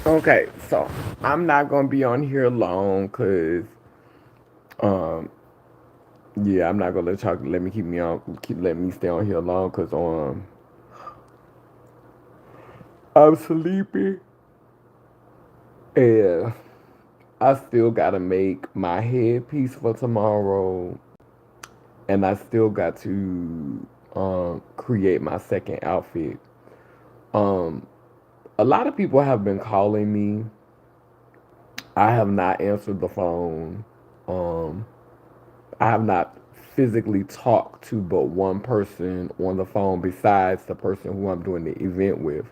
Okay, so I'm not gonna be on here long because, um, yeah, I'm not gonna let y'all let me keep me on, keep let me stay on here long because I'm sleepy and I still gotta make my headpiece for tomorrow, and I still got to create my second outfit. Um, a lot of people have been calling me. I have not answered the phone. Um, I have not physically talked to but one person on the phone besides the person who I'm doing the event with.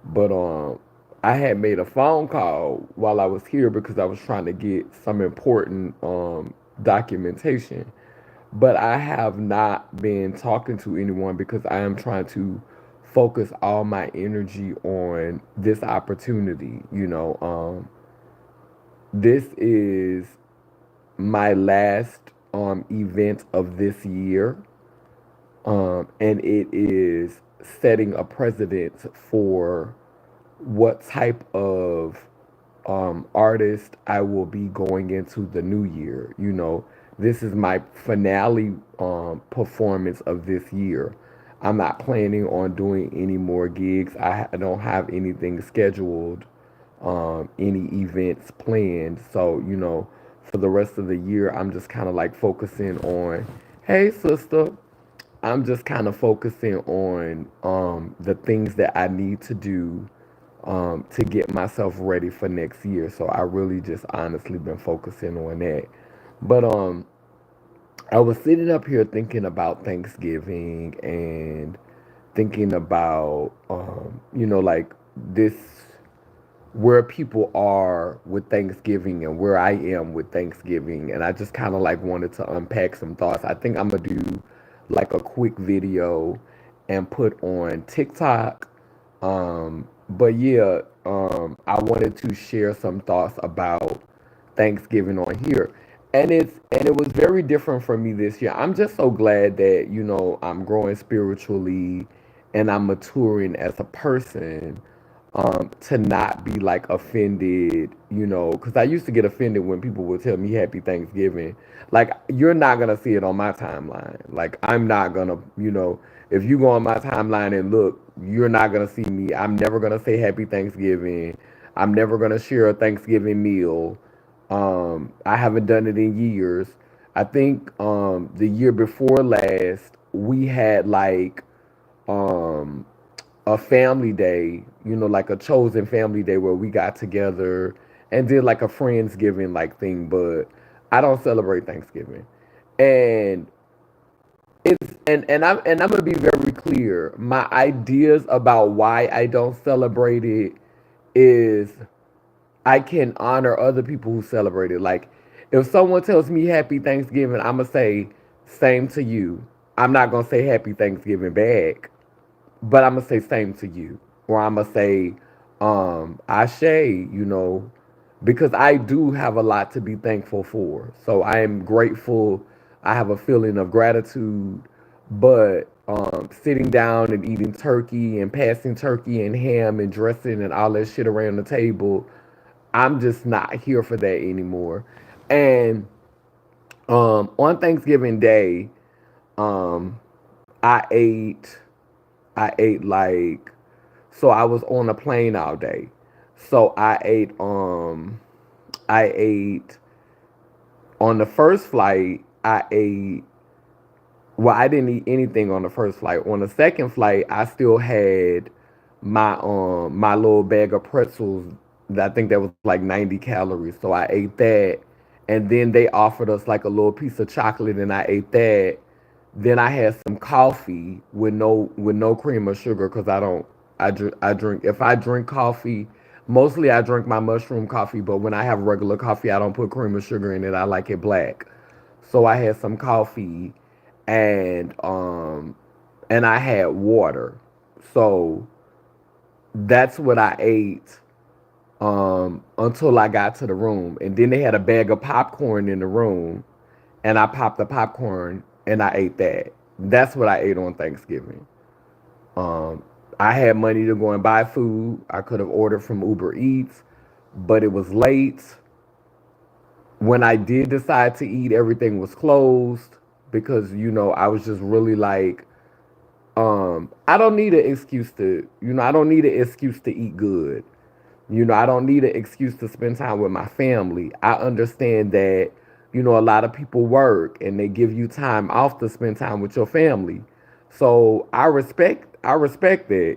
But I had made a phone call while I was here because I was trying to get some important documentation. But I have not been talking to anyone because I am trying to focus all my energy on this opportunity. This is my last event of this year, and it is setting a precedent for what type of artist I will be going into the new year. This is my finale performance of this year. I'm not planning on doing any more gigs. I don't have anything scheduled, any events planned. So, for the rest of the year, I'm just kind of like focusing on, hey, sister, I'm just kind of focusing on the things that I need to do to get myself ready for next year. So I really just honestly been focusing on that. But I was sitting up here thinking about Thanksgiving and thinking about like this, where people are with Thanksgiving and where I am with Thanksgiving, and I just kind of like wanted to unpack some thoughts. I think I'm gonna do like a quick video and put on TikTok. But yeah, I wanted to share some thoughts about Thanksgiving on here. And it was very different for me this year. I'm just so glad that, I'm growing spiritually and I'm maturing as a person, to not be like offended, because I used to get offended when people would tell me Happy Thanksgiving. Like, you're not gonna see it on my timeline. Like, I'm not gonna, if you go on my timeline and look, you're not gonna see me. I'm never gonna say Happy Thanksgiving. I'm never gonna share a Thanksgiving meal. I haven't done it in years. I think the year before last, we had like um a family day, like a chosen family day where we got together and did like a Friendsgiving like thing, but I don't celebrate Thanksgiving. And I'm gonna be very clear. My ideas about why I don't celebrate it is I can honor other people who celebrate it. Like, if someone tells me Happy Thanksgiving, I'm gonna say same to you. I'm not gonna say Happy Thanksgiving back, but I'm gonna say same to you, or I'm gonna say, Ashe, because I do have a lot to be thankful for. So I am grateful. I have a feeling of gratitude, but sitting down and eating turkey and passing turkey and ham and dressing and all that shit around the table, I'm just not here for that anymore. And on Thanksgiving Day, um, I ate I ate like so I was on a plane all day. So I ate on the first flight, I ate well, I didn't eat anything on the first flight. On the second flight, I still had my little bag of pretzels. I think that was like 90 calories. So I ate that, and then they offered us like a little piece of chocolate, and I ate that. Then I had some coffee with no cream or sugar because I drink if I drink coffee, mostly I drink my mushroom coffee, but when I have regular coffee, I don't put cream or sugar in it. I like it black. So I had some coffee and I had water. So that's what I ate until I got to the room. And then they had a bag of popcorn in the room, and I popped the popcorn and I ate that. That's what I ate on Thanksgiving. Um, I had money to go and buy food. I could have ordered from Uber Eats, but it was late. When I did decide to eat, everything was closed because, I was just really like, I don't need an excuse to, I don't need an excuse to eat good. I don't need an excuse to spend time with my family. I understand that, a lot of people work and they give you time off to spend time with your family. So I respect that.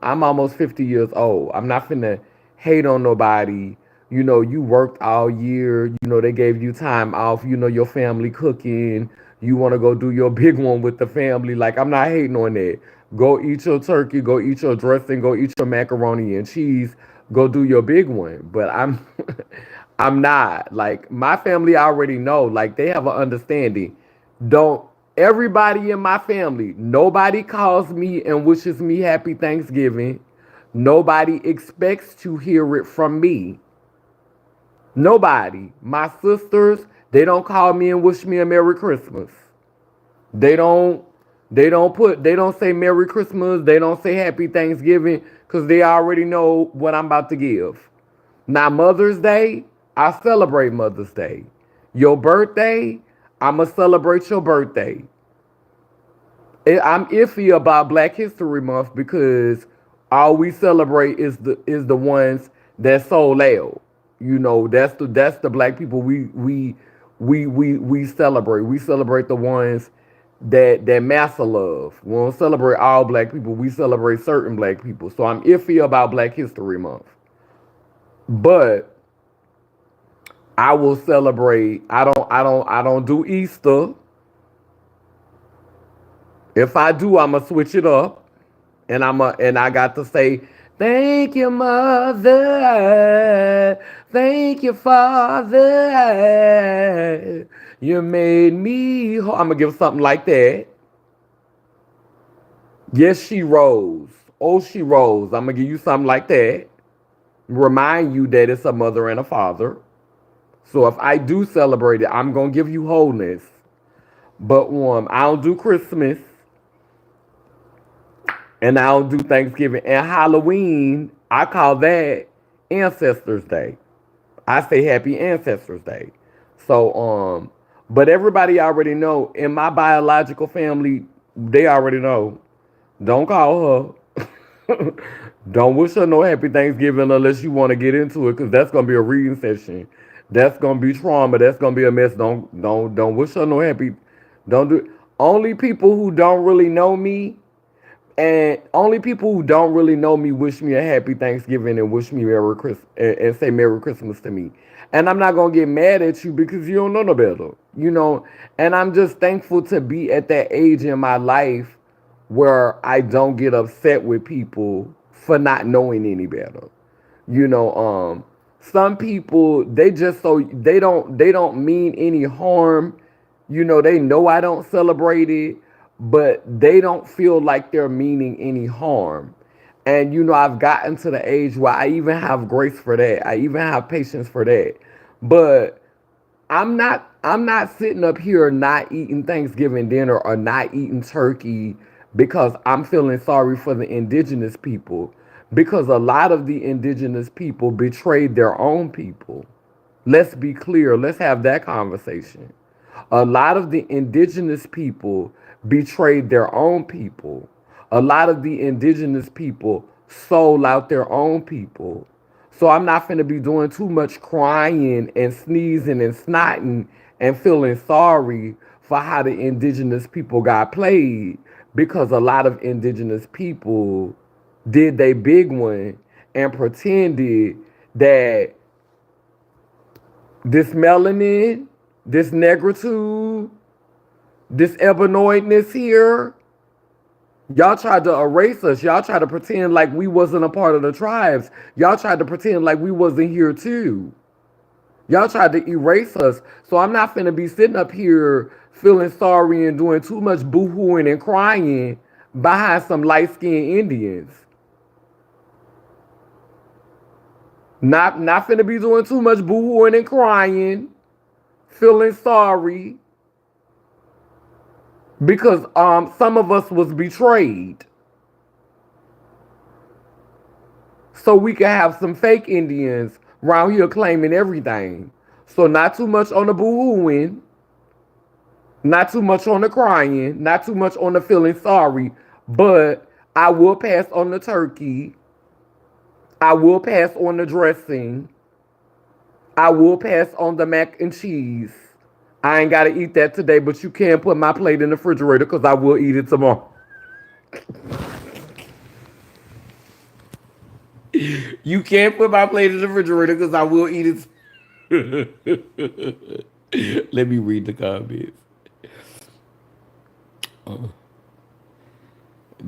I'm almost 50 years old. I'm not finna hate on nobody. You worked all year, they gave you time off, your family cooking. You want to go do your big one with the family. Like, I'm not hating on that. Go eat your turkey, go eat your dressing, go eat your macaroni and cheese, go do your big one. But I'm I'm not. Like, my family already know, like, they have an understanding. Don't Everybody in my family, nobody calls me and wishes me happy Thanksgiving. Nobody expects to hear it from me. Nobody. My sisters, they don't call me and wish me a Merry Christmas. They don't they don't say Merry Christmas, they don't say Happy Thanksgiving because they already know what I'm about to give. Now, Mother's Day, I celebrate Mother's Day. Your birthday, I'ma celebrate your birthday. I'm iffy about Black History Month because all we celebrate is the ones that sold out. That's the black people we celebrate. We celebrate the ones that massa love. We don't celebrate all black people. We celebrate certain black people. So I'm iffy about Black History Month. But I will celebrate. I don't do Easter. If I do, I'ma switch it up. And I got to say, thank you, mother. Thank you, father. You made me whole. I'm gonna give something like that. Yes, she rose. Oh, she rose. I'm gonna give you something like that. Remind you that it's a mother and a father. So if I do celebrate it, I'm gonna give you wholeness. But I don't do Christmas and I don't do Thanksgiving and Halloween. I call that Ancestors Day. I say Happy Ancestors Day. So but everybody already know in my biological family, they already know. Don't call her. Don't wish her no happy Thanksgiving unless you want to get into it, because that's gonna be a reading session. That's gonna be trauma. That's gonna be a mess. Don't wish her no happy. Don't do. Only people who don't really know me and only people who don't really know me wish me a happy Thanksgiving and wish me Merry Christmas and say Merry Christmas to me. And I'm not gonna get mad at you because you don't know no better. And I'm just thankful to be at that age in my life where I don't get upset with people for not knowing any better. You know, some people, they don't mean any harm. They know I don't celebrate it, but they don't feel like they're meaning any harm. And I've gotten to the age where I even have grace for that. I even have patience for that. But I'm not sitting up here not eating Thanksgiving dinner or not eating turkey because I'm feeling sorry for the indigenous people, because a lot of the indigenous people betrayed their own people. Let's be clear. Let's have that conversation. A lot of the indigenous people betrayed their own people. A lot of the indigenous people sold out their own people. So I'm not finna be doing too much crying and sneezing and snotting and feeling sorry for how the indigenous people got played, because a lot of indigenous people did they big one and pretended that this melanin, this negritude, this ebanoidness here, y'all tried to erase us. Y'all tried to pretend like we wasn't a part of the tribes. Y'all tried to pretend like we wasn't here too. Y'all tried to erase us. So I'm not finna be sitting up here feeling sorry and doing too much boo-hooing and crying behind some light-skinned Indians. Not finna be doing too much boo-hooing and crying, feeling sorry because some of us was betrayed. so we can have some fake Indians around here claiming everything. So not too much on the boo-hooing, not too much on the crying, not too much on the feeling sorry, but I will pass on the turkey. I will pass on the dressing. I will pass on the mac and cheese. I ain't gotta eat that today, but you can put my plate in the refrigerator because I will eat it tomorrow. You can't put my plate in the refrigerator because I will eat it. Let me read the comments.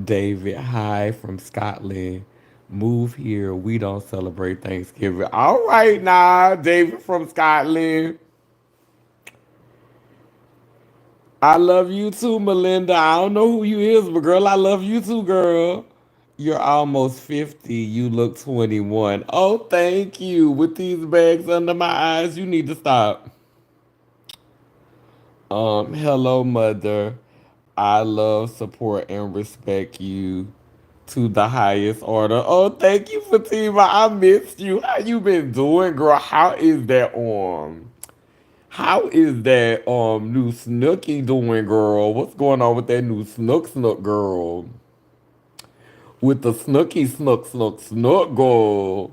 David, hi from Scotland. Move here. We don't celebrate Thanksgiving. All right, now, David from Scotland. I love you too, Melinda. I don't know who you is, but girl, I love you too, girl. You're almost 50. You look 21. Oh, thank you. With these bags under my eyes, you need to stop. Hello, mother. I love, support, and respect you to the highest order. Oh, thank you, Fatima. I missed you. How you been doing, girl? How is that new Snooky doing, girl? What's going on with that new Snook girl? With the Snooky Snook girl.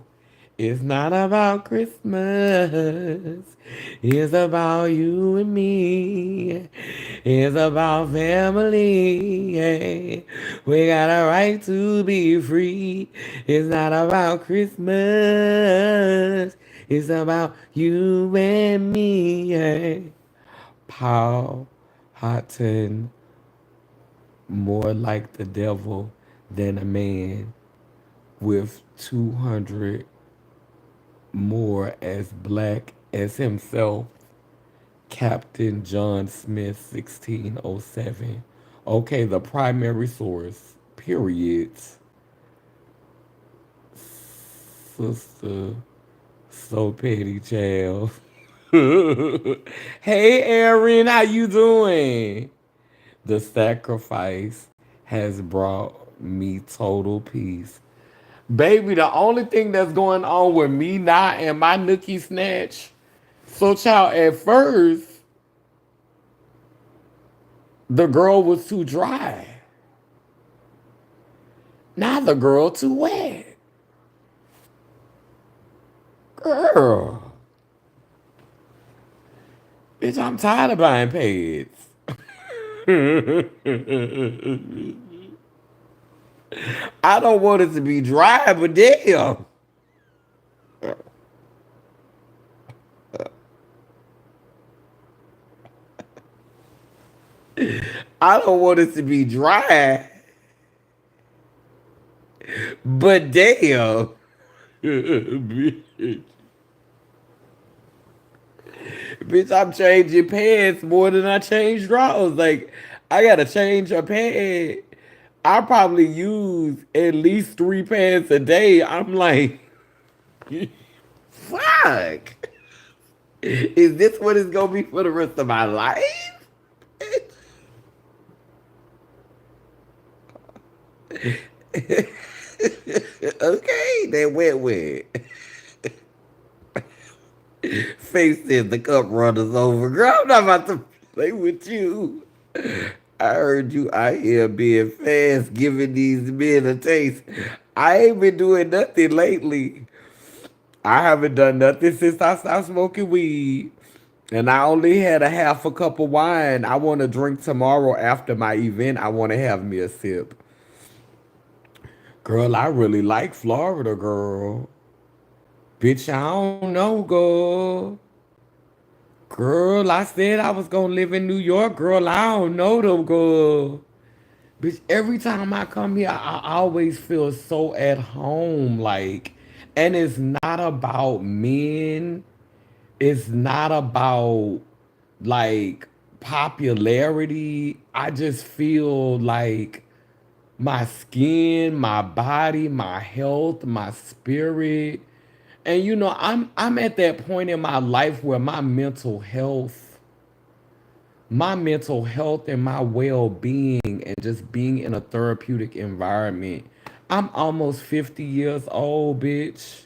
It's not about Christmas. It's about you and me. It's about family. Hey, we got a right to be free. It's not about Christmas. It's about you and me. Hey. Paul Houghton, more like the devil than a man, with 200 more as black as himself. Captain John Smith, 1607. Okay, the primary source. Periods. Sister, so petty, child. Hey, Aaron, how you doing? The sacrifice has brought me total peace. Baby, the only thing that's going on with me now and my nookie snatch. So, child, at first, the girl was too dry. Now the girl too wet. Girl, bitch, I'm tired of buying pads. I don't want it to be dry, but damn. I don't want it to be dry, but damn. Bitch, I'm changing pants more than I change drawers. Like, I gotta change a pant. I probably use at least 3 pants a day. I'm like, fuck. Is this what it's gonna be for the rest of my life? Okay, that wet. Face said the cup runners over. Girl, I'm not about to play with you. I heard you out here being fast, giving these men a taste. I ain't been doing nothing lately. I haven't done nothing since I stopped smoking weed. And I only had a half a cup of wine. I want to drink tomorrow after my event. I want to have me a sip. Girl, I really like Florida, girl. Bitch, I don't know, girl. Girl, I said I was gonna live in New York, girl. I don't know them, girl. Bitch, every time I come here, I always feel so at home. Like, and it's not about men. It's not about like popularity. I just feel like my skin, my body, my health, my spirit. And I'm at that point in my life where my mental health and my well-being and just being in a therapeutic environment, I'm almost 50 years old, bitch.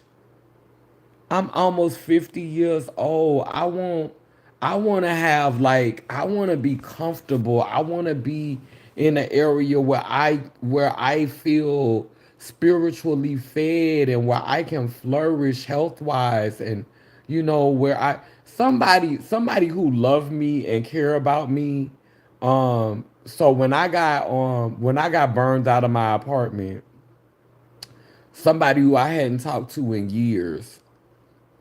I'm almost 50 years old. I want to have like I want to be comfortable. I want to be in an area where I feel spiritually fed and where I can flourish health-wise and where I somebody who love me and care about me. So when I got burned out of my apartment, somebody who I hadn't talked to in years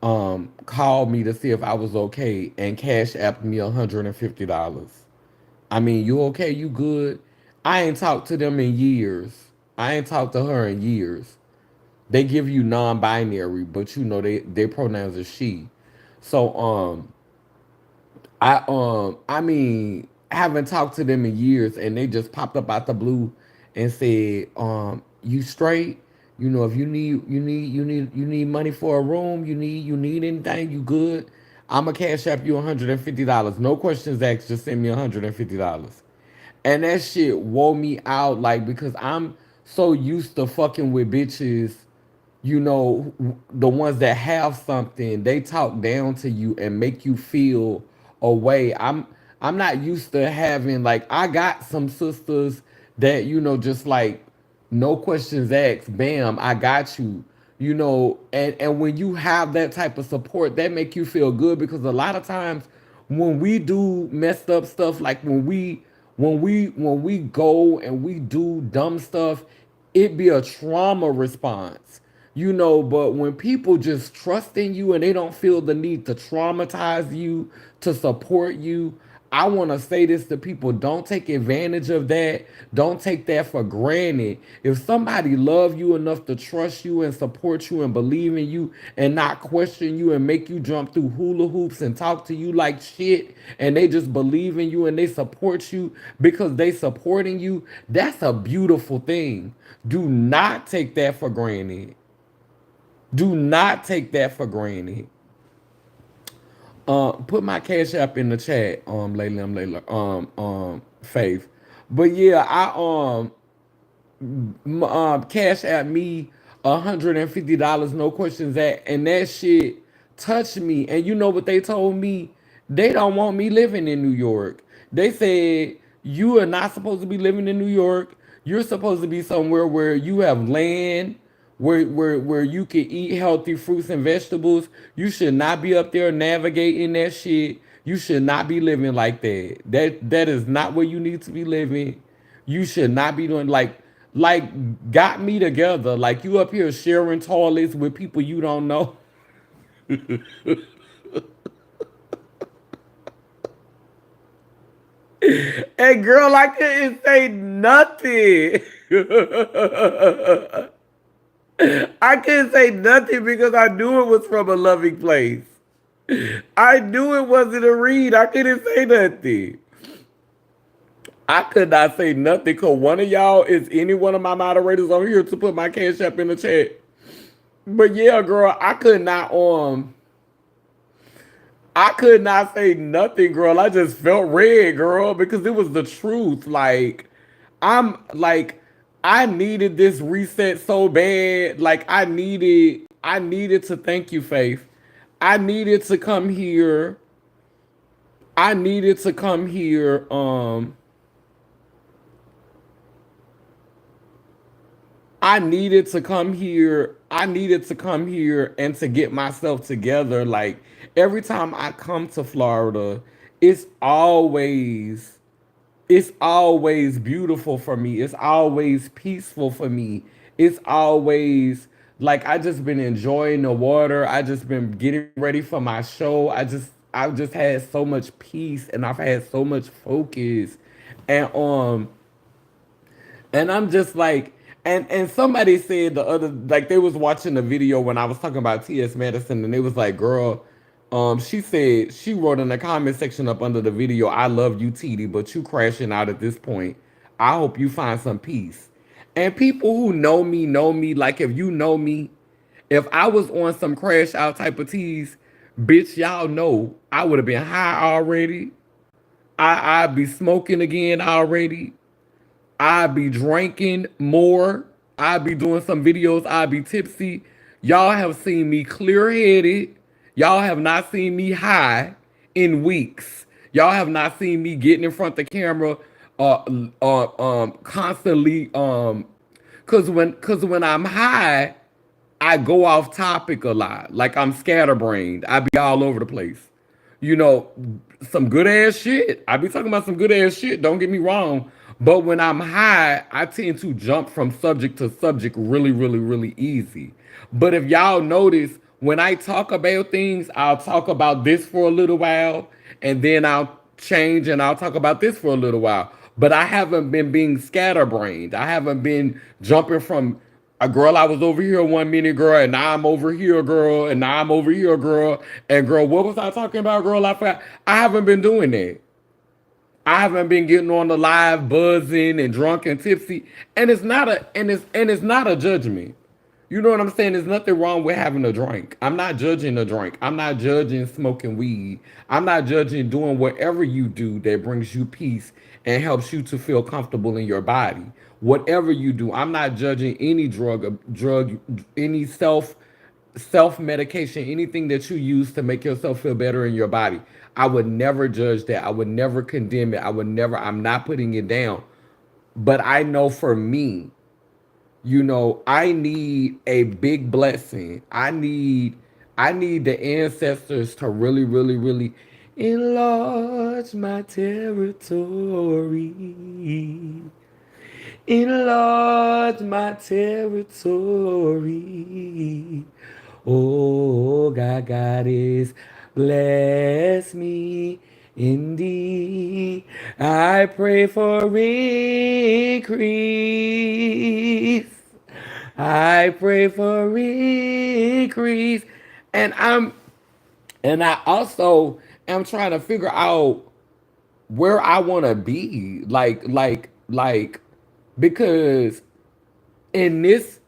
called me to see if I was okay and cash apped me $150. I mean, you okay? You good? I ain't talked to them in years. I ain't talked to her in years. They give you non-binary, but their pronouns are she. So I mean, I haven't talked to them in years, and they just popped up out the blue and said, you straight? If you need money for a room, you need anything, you good? I'ma cash app you $150. No questions asked, just send me $150. And that shit wore me out, like, because I'm so used to fucking with bitches, the ones that have something, they talk down to you and make you feel a way. I'm not used to having, like, I got some sisters that, just like no questions asked, bam, I got you. And when you have that type of support, that make you feel good, because a lot of times when we do messed up stuff, like when we go and we do dumb stuff, it be a trauma response. But when people just trust in you and they don't feel the need to traumatize you, to support you, I want to say this to people: don't take advantage of that. Don't take that for granted. If somebody love you enough to trust you and support you and believe in you and not question you and make you jump through hula hoops and talk to you like shit, and they just believe in you and they support you because they supporting you, that's a beautiful thing. Do not take that for granted. Do not take that for granted. Put my cash app in the chat, Layla, Faith. But yeah, cash at me $150, no questions asked, and that shit touched me. And you know what they told me? They don't want me living in New York. They said you are not supposed to be living in New York. You're supposed to be somewhere where you have land, where you can eat healthy fruits and vegetables. You should not be up there navigating that shit. You should not be living like that. That is not where you need to be living. You should not be doing like got me together. Like, you up here sharing toilets with people you don't know. And girl, I couldn't say nothing. I couldn't say nothing because I knew it was from a loving place. I knew it wasn't a read. I couldn't say nothing. I could not say nothing because one of y'all is any one of my moderators on here to put my cash app in the chat. But yeah, girl, I could not say nothing, girl. I just felt red, girl, because it was the truth. Like, I'm like, I needed this reset so bad. Like, I needed to thank you, Faith. I needed to come here. I needed to come here. I needed to come here. I needed to come here and to get myself together. Like, every time I come to Florida, it's always it's always beautiful for me. It's always peaceful for me. It's always like I just been enjoying the water. I just been getting ready for my show. I've just had so much peace and I've had so much focus. And I'm just like, and somebody said the other, like, they was watching the video when I was talking about T.S. Madison, and they was like, girl, she said, she wrote in the comment section up under the video, I love you, TD, but you crashing out at this point. I hope you find some peace. And people who know me, like, if you know me, if I was on some crash out type of tease, bitch, y'all know I would have been high already. I'd be smoking again already. I be drinking more. I'll be doing some videos, I'll be tipsy. Y'all have seen me clear-headed. Y'all have not seen me high in weeks. Y'all have not seen me getting in front of the camera constantly cause when I'm high, I go off topic a lot. Like I'm scatterbrained. I be all over the place. You know, some good ass shit. I be talking about some good ass shit. Don't get me wrong. But when I'm high, I tend to jump from subject to subject really, really, really easy. But if y'all notice, when I talk about things, I'll talk about this for a little while, and then I'll change and I'll talk about this for a little while. But I haven't been being scatterbrained. I haven't been jumping from a girl, I was over here 1 minute, girl, and now I'm over here, girl, and now I'm over here, girl, and girl, what was I talking about, girl? I forgot. I haven't been doing that. I haven't been getting on the live buzzing and drunk and tipsy, and it's not a judgment. You know what I'm saying? There's nothing wrong with having a drink. I'm not judging a drink. I'm not judging smoking weed. I'm not judging doing whatever you do that brings you peace and helps you to feel comfortable in your body. Whatever you do, I'm not judging any any self medication, anything that you use to make yourself feel better in your body. I would never judge that. I would never condemn it. I'm not putting it down. But I know for me, I need a big blessing. I need the ancestors to really, really, really enlarge my territory. Enlarge my territory. Oh, God is bless me indeed. I pray for increase. I pray for increase. And I also am trying to figure out where I want to be. Like because in this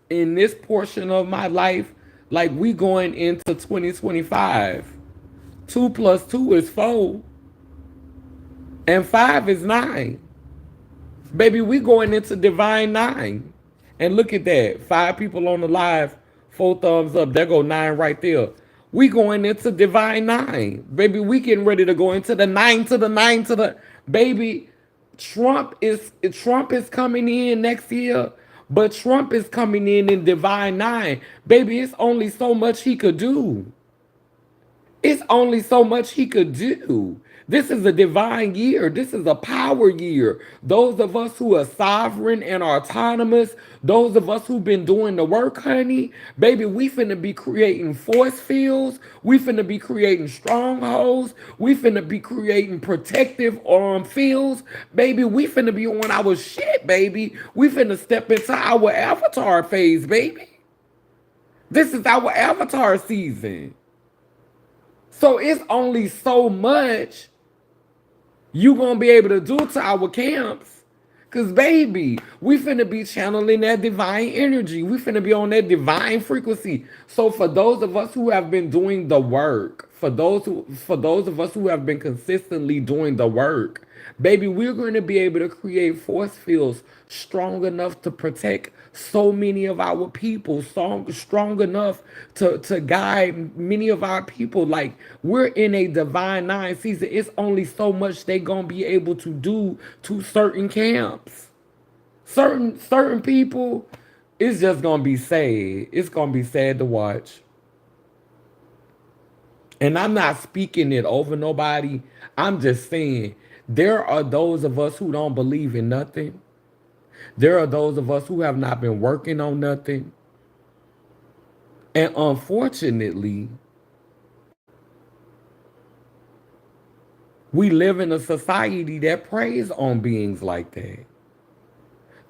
portion of my life, like we going into 2025. 2 plus 2 is 4, and 5 is 9. Baby, we going into divine 9. And look at that. 5 people on the live, 4 thumbs up. There go 9 right there. We going into divine 9. Baby, we getting ready to go into the 9 to the 9 to the baby. Trump is coming in next year, but Trump is coming in divine 9. Baby, it's only so much he could do. It's only so much he could do. This is a divine year. This is a power year. Those of us who are sovereign and autonomous, those of us who've been doing the work, honey, baby, we finna be creating force fields. We finna be creating strongholds. We finna be creating protective fields. Baby, we finna be on our shit, baby. We finna step into our avatar phase, baby. This is our avatar season. So it's only so much you gonna be able to do to our camps. Cause baby, we finna be channeling that divine energy. We finna be on that divine frequency. So for those of us who have been doing the work, for those of us who have been consistently doing the work, baby, we're going to be able to create force fields strong enough to protect so many of our people, strong enough to guide many of our people. Like we're in a divine 9 season. It's only so much they gonna be able to do to certain camps. Certain people, it's just gonna be sad. It's gonna be sad to watch. And I'm not speaking it over nobody. I'm just saying there are those of us who don't believe in nothing. There are those of us who have not been working on nothing. And unfortunately, we live in a society that preys on beings like that.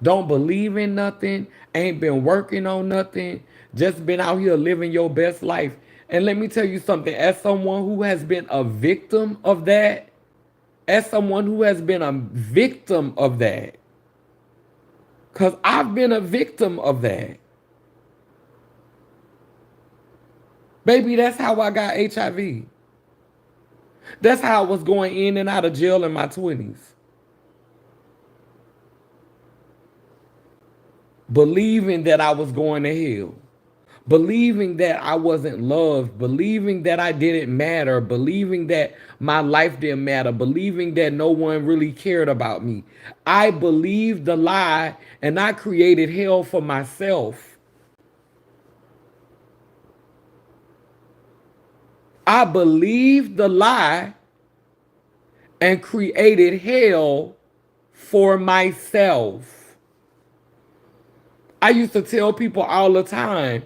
Don't believe in nothing, ain't been working on nothing, just been out here living your best life. And let me tell you something, as someone who has been a victim of that, as someone who has been a victim of that, because I've been a victim of that. Baby, that's how I got HIV. That's how I was going in and out of jail in my 20s. believing that I was going to hell, believing that I wasn't loved, believing that I didn't matter, believing that my life didn't matter, believing that no one really cared about me. I believed the lie and I created hell for myself. I believed the lie and created hell for myself. I used to tell people all the time,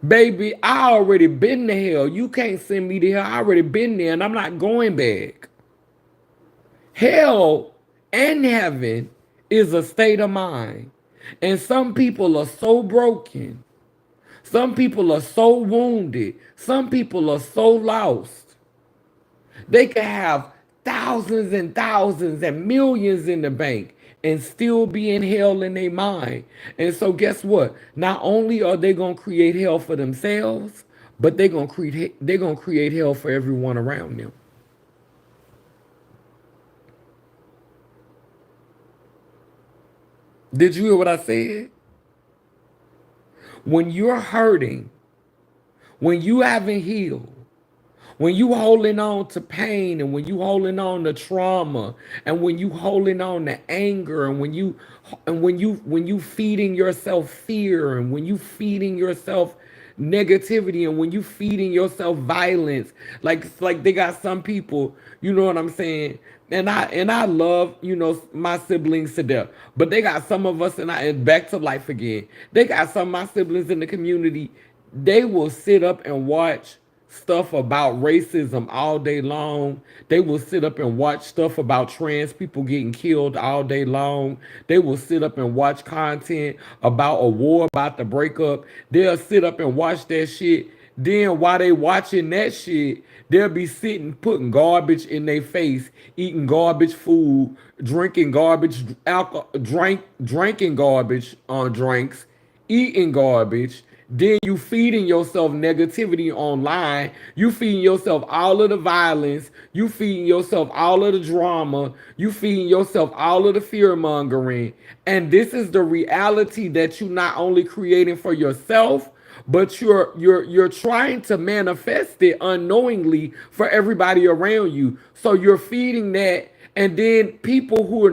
baby, I already been to hell. You can't send me to hell. I already been there and I'm not going back. Hell and heaven is a state of mind. And some people are so broken. Some people are so wounded. Some people are so lost. They can have thousands and thousands and millions in the bank and still be in hell in their mind. And so guess what? Not only are they gonna create hell for themselves, but they're gonna create hell for everyone around them. Did you hear what I said? When you're hurting, when you haven't healed, when you holding on to pain, and when you holding on to trauma, and when you holding on to anger, and when you feeding yourself fear, and when you feeding yourself negativity, and when you feeding yourself violence, like they got some people, you know what I'm saying? And I love, my siblings to death, but they got some of us, and back to life again. They got some of my siblings in the community. They will sit up and watch stuff about racism all day long. They will sit up and watch stuff about trans people getting killed all day long. They will sit up and watch content about a war about to break up. They'll sit up and watch that shit. Then while they watching that shit, they'll be sitting putting garbage in their face, eating garbage food, drinking garbage alcohol, drinking garbage on drinks, eating garbage. Then you feeding yourself negativity online. You feeding yourself all of the violence. You feeding yourself all of the drama. You feeding yourself all of the fear mongering. And this is the reality that you not only creating for yourself, but you're trying to manifest it unknowingly for everybody around you. So you're feeding that, and then people who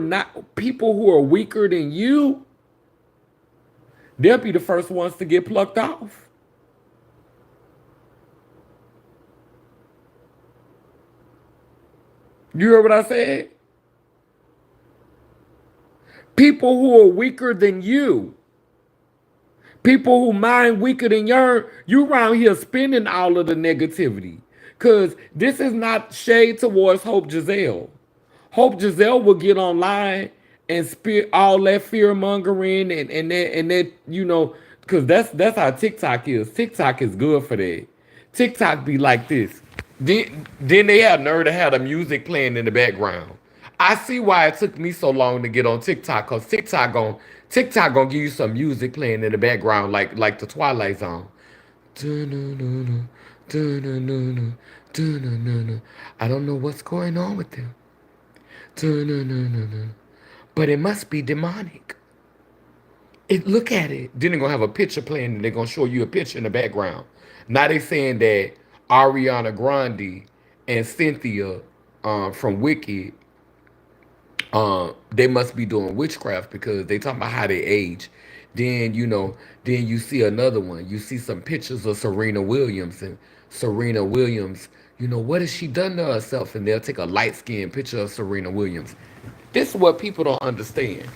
are weaker than you, they'll be the first ones to get plucked off. You heard what I said? People who are weaker than you, people who mind weaker than yours, you around here spending all of the negativity. Because this is not shade towards Hope Giselle. Hope Giselle will get online and spit all that fear mongering and that, because that's how TikTok is. TikTok is good for that. TikTok be like this. Then they have nerve to have the music playing in the background. I see why it took me so long to get on TikTok, because TikTok gonna give you some music playing in the background like the Twilight Zone. Dun-dun-dun-dun, dun-dun-dun-dun, dun-dun-dun-dun. I don't know what's going on with them. Dun-dun-dun-dun-dun. But it must be demonic. Look at it. Then they're gonna have a picture playing and they're gonna show you a picture in the background. Now they saying that Ariana Grande and Cynthia from Wicked, they must be doing witchcraft because they talking about how they age. Then you see another one. You see some pictures of Serena Williams, and Serena Williams, what has she done to herself? And they'll take a light skinned picture of Serena Williams. This is what people don't understand.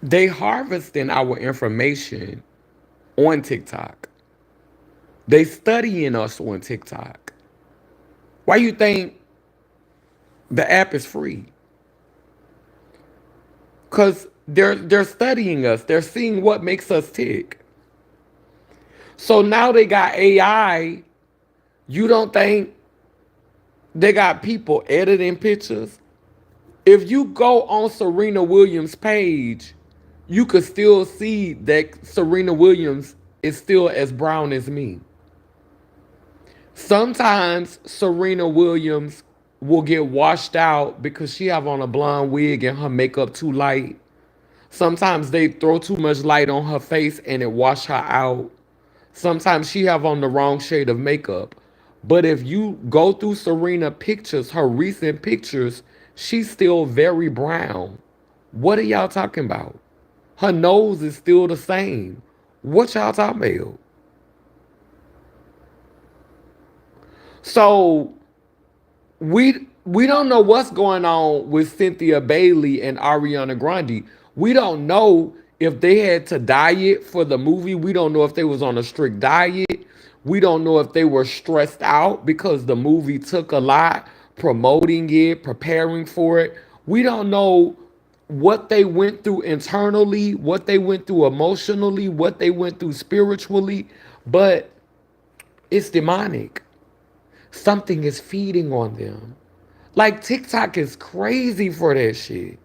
They harvesting our information on TikTok. They studying us on TikTok. Why you think the app is free? Because they're studying us. They're seeing what makes us tick. So now they got AI. You don't think they got people editing pictures? If you go on Serena Williams' page, you could still see that Serena Williams is still as brown as me. Sometimes Serena Williams will get washed out because she have on a blonde wig and her makeup too light. Sometimes they throw too much light on her face and it wash her out. Sometimes she have on the wrong shade of makeup. But if you go through Serena pictures, her recent pictures, she's still very brown. What are y'all talking about? Her nose is still the same. What y'all talking about? So we don't know what's going on with Cynthia Bailey and Ariana Grande. We don't know if they had to diet for the movie. We don't know if they was on a strict diet. We don't know if they were stressed out because the movie took a lot promoting it, preparing for it. We don't know what they went through internally, what they went through emotionally, what they went through spiritually, but it's demonic. Something is feeding on them. Like TikTok is crazy for that shit.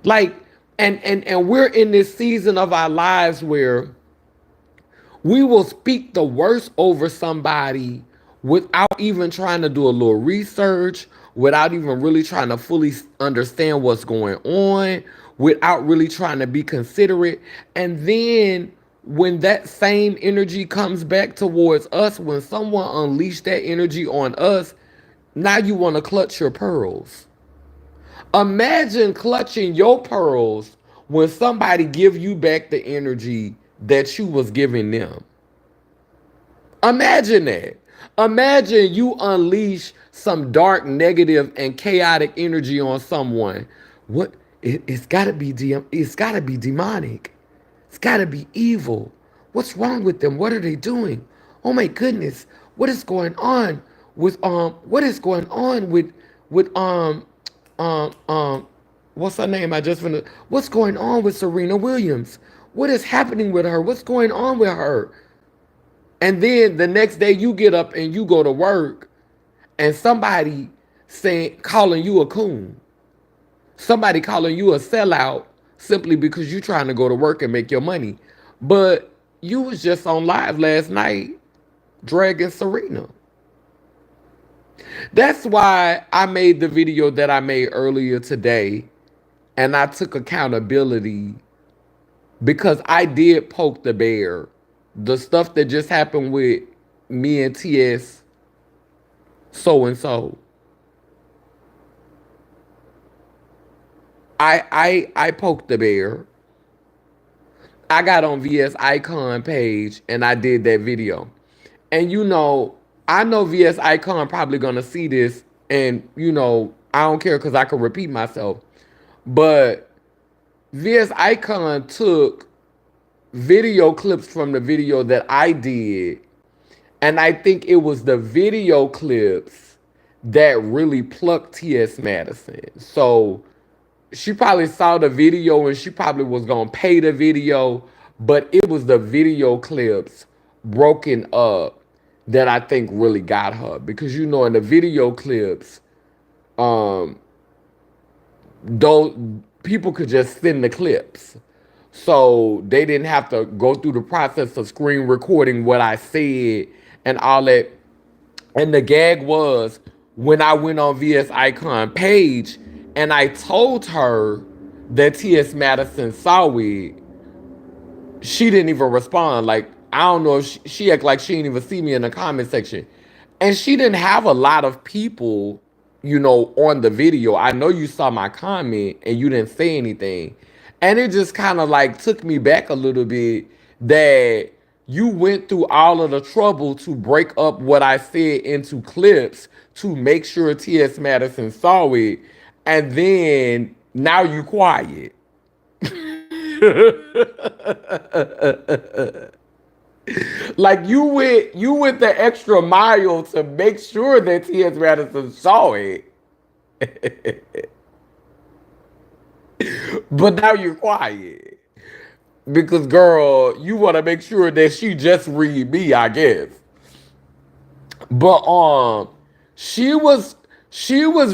Like, and we're in this season of our lives where we will speak the worst over somebody without even trying to do a little research, without even really trying to fully understand what's going on, without really trying to be considerate. And then when that same energy comes back towards us, when someone unleashed that energy on us, now you want to clutch your pearls. Imagine clutching your pearls when somebody give you back the energy that you was giving them. Imagine that. Imagine you unleash some dark, negative, and chaotic energy on someone. What? It's gotta be it's gotta be demonic. It's gotta be evil. What's wrong with them? What are they doing? Oh my goodness! What is going on with What is going on with um um? What's her name? I just finished. What's going on with Serena Williams? What is happening with her? What's going on with her? And then the next day you get up and you go to work and somebody saying calling you a coon. Somebody calling you a sellout simply because you're trying to go to work and make your money. But you was just on live last night dragging Serena. That's why I made the video that I made earlier today and I took accountability because I did poke the bear. The stuff that just happened with me and TS so and so. I poked the bear. I got on VS Icon page and I did that video. And I know VS Icon probably gonna see this and I don't care because I can repeat myself. But VS Icon took video clips from the video that I did. And I think it was the video clips that really plucked T.S. Madison. So she probably saw the video and she probably was going to pay the video. But it was the video clips broken up that I think really got her. Because, in the video clips, those people could just send the clips. So they didn't have to go through the process of screen recording what I said and all that. And the gag was when I went on VS Icon page and I told her that T.S. Madison saw it, she didn't even respond. Like, I don't know if she act like she didn't even see me in the comment section. And she didn't have a lot of people, on the video. I know you saw my comment and you didn't say anything. And it just kind of like took me back a little bit that you went through all of the trouble to break up what I said into clips to make sure T.S. Madison saw it. And then now you quiet. Like you went the extra mile to make sure that T.S. Madison saw it. But now you're quiet. Because girl, you want to make sure that she just read me, I guess. But she was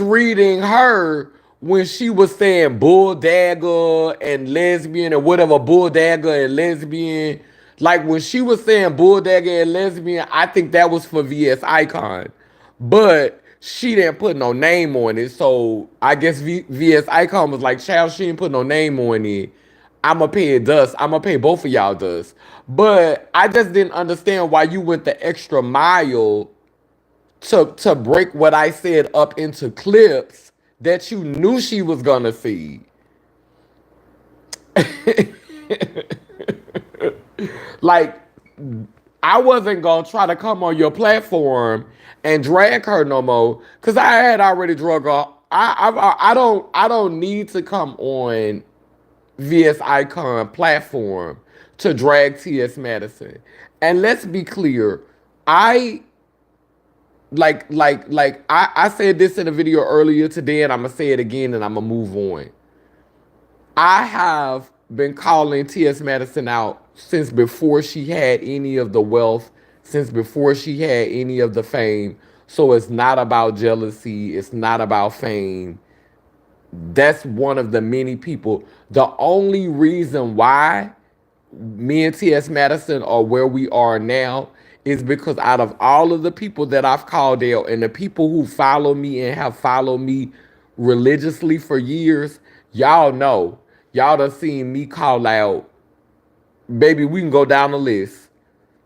reading her when she was saying bull dagger and lesbian or whatever, bull dagger and lesbian. Like when she was saying bulldagger and lesbian, I think that was for VS Icon. But she didn't put no name on it. So I guess VS Icon was like, child, she didn't put no name on it. I'ma pay it dust. I'ma pay both of y'all dust. But I just didn't understand why you went the extra mile to break what I said up into clips that you knew she was gonna see. Like, I wasn't gonna try to come on your platform and drag her no more because I had already drug her. I don't need to come on VS Icon platform to drag TS Madison. And let's be clear, I I said this in a video earlier today, and I'm gonna say it again, and I'm gonna move on. I have been calling T.S. Madison out since before she had any of the wealth, since before she had any of the fame. So it's not about jealousy, it's not about fame. That's one of the many people. The only reason why me and T.S. Madison are where we are now is because out of all of the people that I've called out and the people who follow me and have followed me religiously for years, y'all know. Y'all done seen me call out, baby, we can go down the list.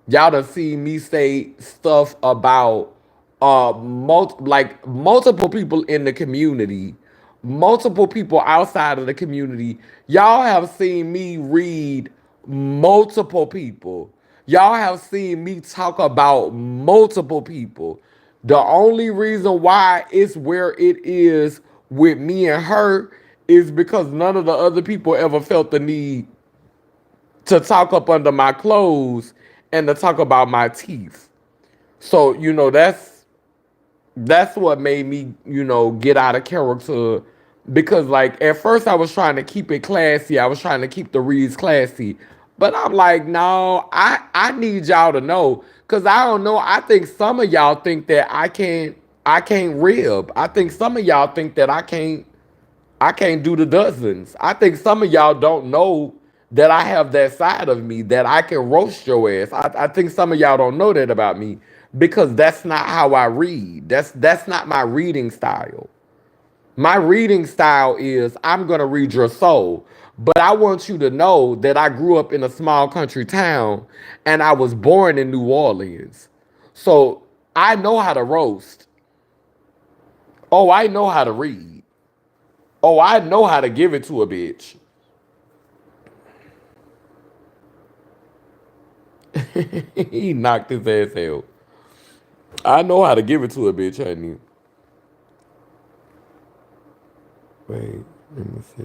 Y'all done seen me say stuff about multiple people in the community, multiple people outside of the community. Y'all have seen me read multiple people. Y'all have seen me talk about multiple people. The only reason why it's where it is with me and her is because none of the other people ever felt the need to talk up under my clothes and to talk about my teeth. So, that's what made me, get out of character because like at first I was trying to keep it classy. I was trying to keep the reads classy. But I'm like, no, I need y'all to know. Cause I don't know. I think some of y'all think that I can't rib. I think some of y'all think that I can't do the dozens. I think some of y'all don't know that I have that side of me that I can roast your ass. I think some of y'all don't know that about me because that's not how I read. That's not my reading style. My reading style is I'm gonna read your soul. But I want you to know that I grew up in a small country town and I was born in New Orleans. So I know how to roast. Oh, I know how to read. Oh, I know how to give it to a bitch. He knocked his ass out. I know how to give it to a bitch, honey. Wait, let me see.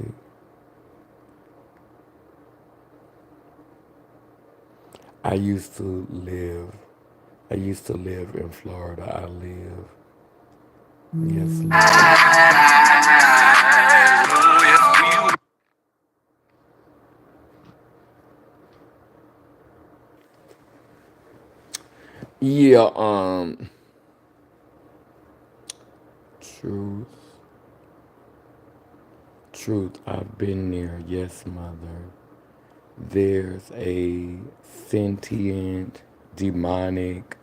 I used to live. I used to live in Florida. I live. Yes, Lord. Yeah. Truth. Truth. I've been there. Yes, mother. There's a sentient, demonic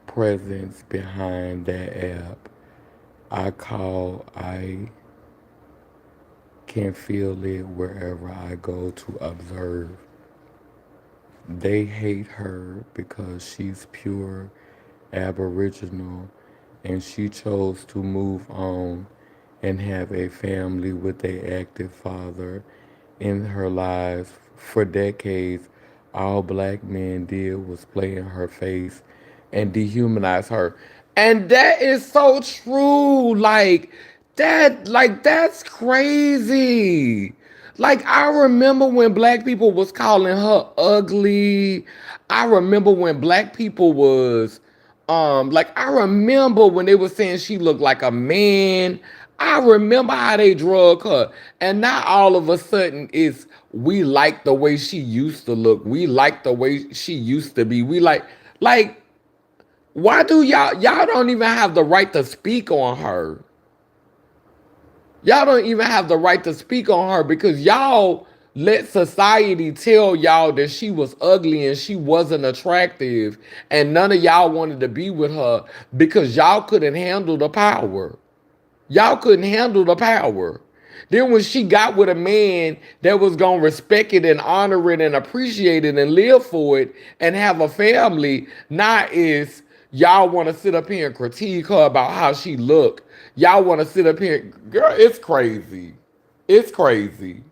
presence behind that app. I can feel it wherever I go to observe. They hate her because she's pure Aboriginal and she chose to move on and have a family with a active father in her lives. For decades, all black men did was play in her face and dehumanize her. And that is so true. That's crazy. Like I remember when black people was calling her ugly. I remember when black people was like I remember when they were saying she looked like a man. I remember how they drug her. And now all of a sudden it's we like the way she used to look. We like the way she used to be. We like why do y'all don't even have the right to speak on her? Y'all don't even have the right to speak on her because y'all Let society tell y'all that she was ugly and she wasn't attractive, and none of y'all wanted to be with her because y'all couldn't handle the power. Y'all couldn't handle the power. Then when she got with a man that was gonna respect it and honor it and appreciate it and live for it and have a family, now is y'all want to sit up here and critique her about how she look. Y'all want to sit up here, girl. It's crazy. It's crazy.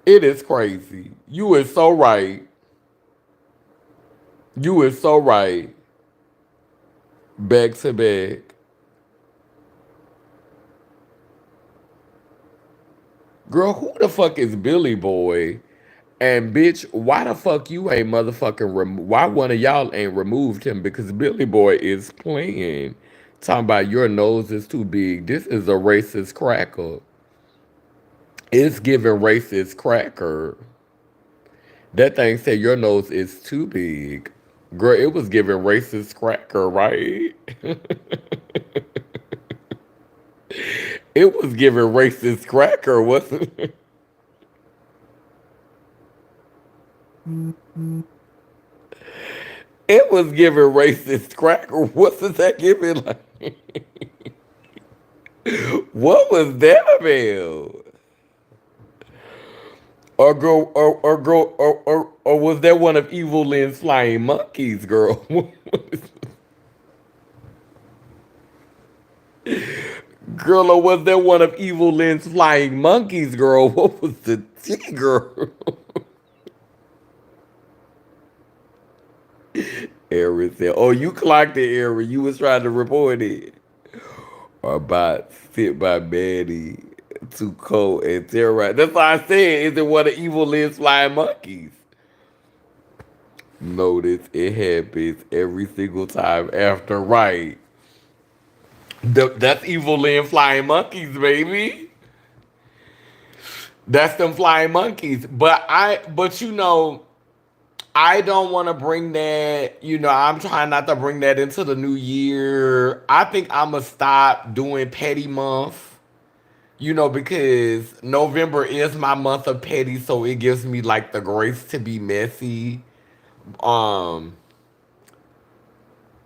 It is crazy. You is so right. You is so right. Back to back. Girl, who the fuck is Billy Boy? And bitch, why the fuck you ain't motherfucking why one of y'all ain't removed him? Because Billy Boy is playing. Talking about your nose is too big. This is a racist cracker. It's giving racist cracker. That thing said your nose is too big. Girl, it was giving racist cracker, right? It was giving racist cracker, wasn't it? It was giving racist cracker. Wasn't that giving like what was that about? Or was that one of Evil Lynn's flying monkeys, girl? Girl, or was that one of Evil Lynn's flying monkeys, girl? What was the tea, girl? Aaron said, "Oh, you clocked it, Aaron. You was trying to report it." Or about sit by Maddie to cold and terrorize. That's why I said, is it one of Evil Lynn's flying monkeys? Notice it happens every single time after right. That's Evil Lynn flying monkeys, baby. That's them flying monkeys. But I don't want to bring that, I'm trying not to bring that into the new year. I think I'm going to stop doing petty month, because November is my month of petty, so it gives me like the grace to be messy. Um,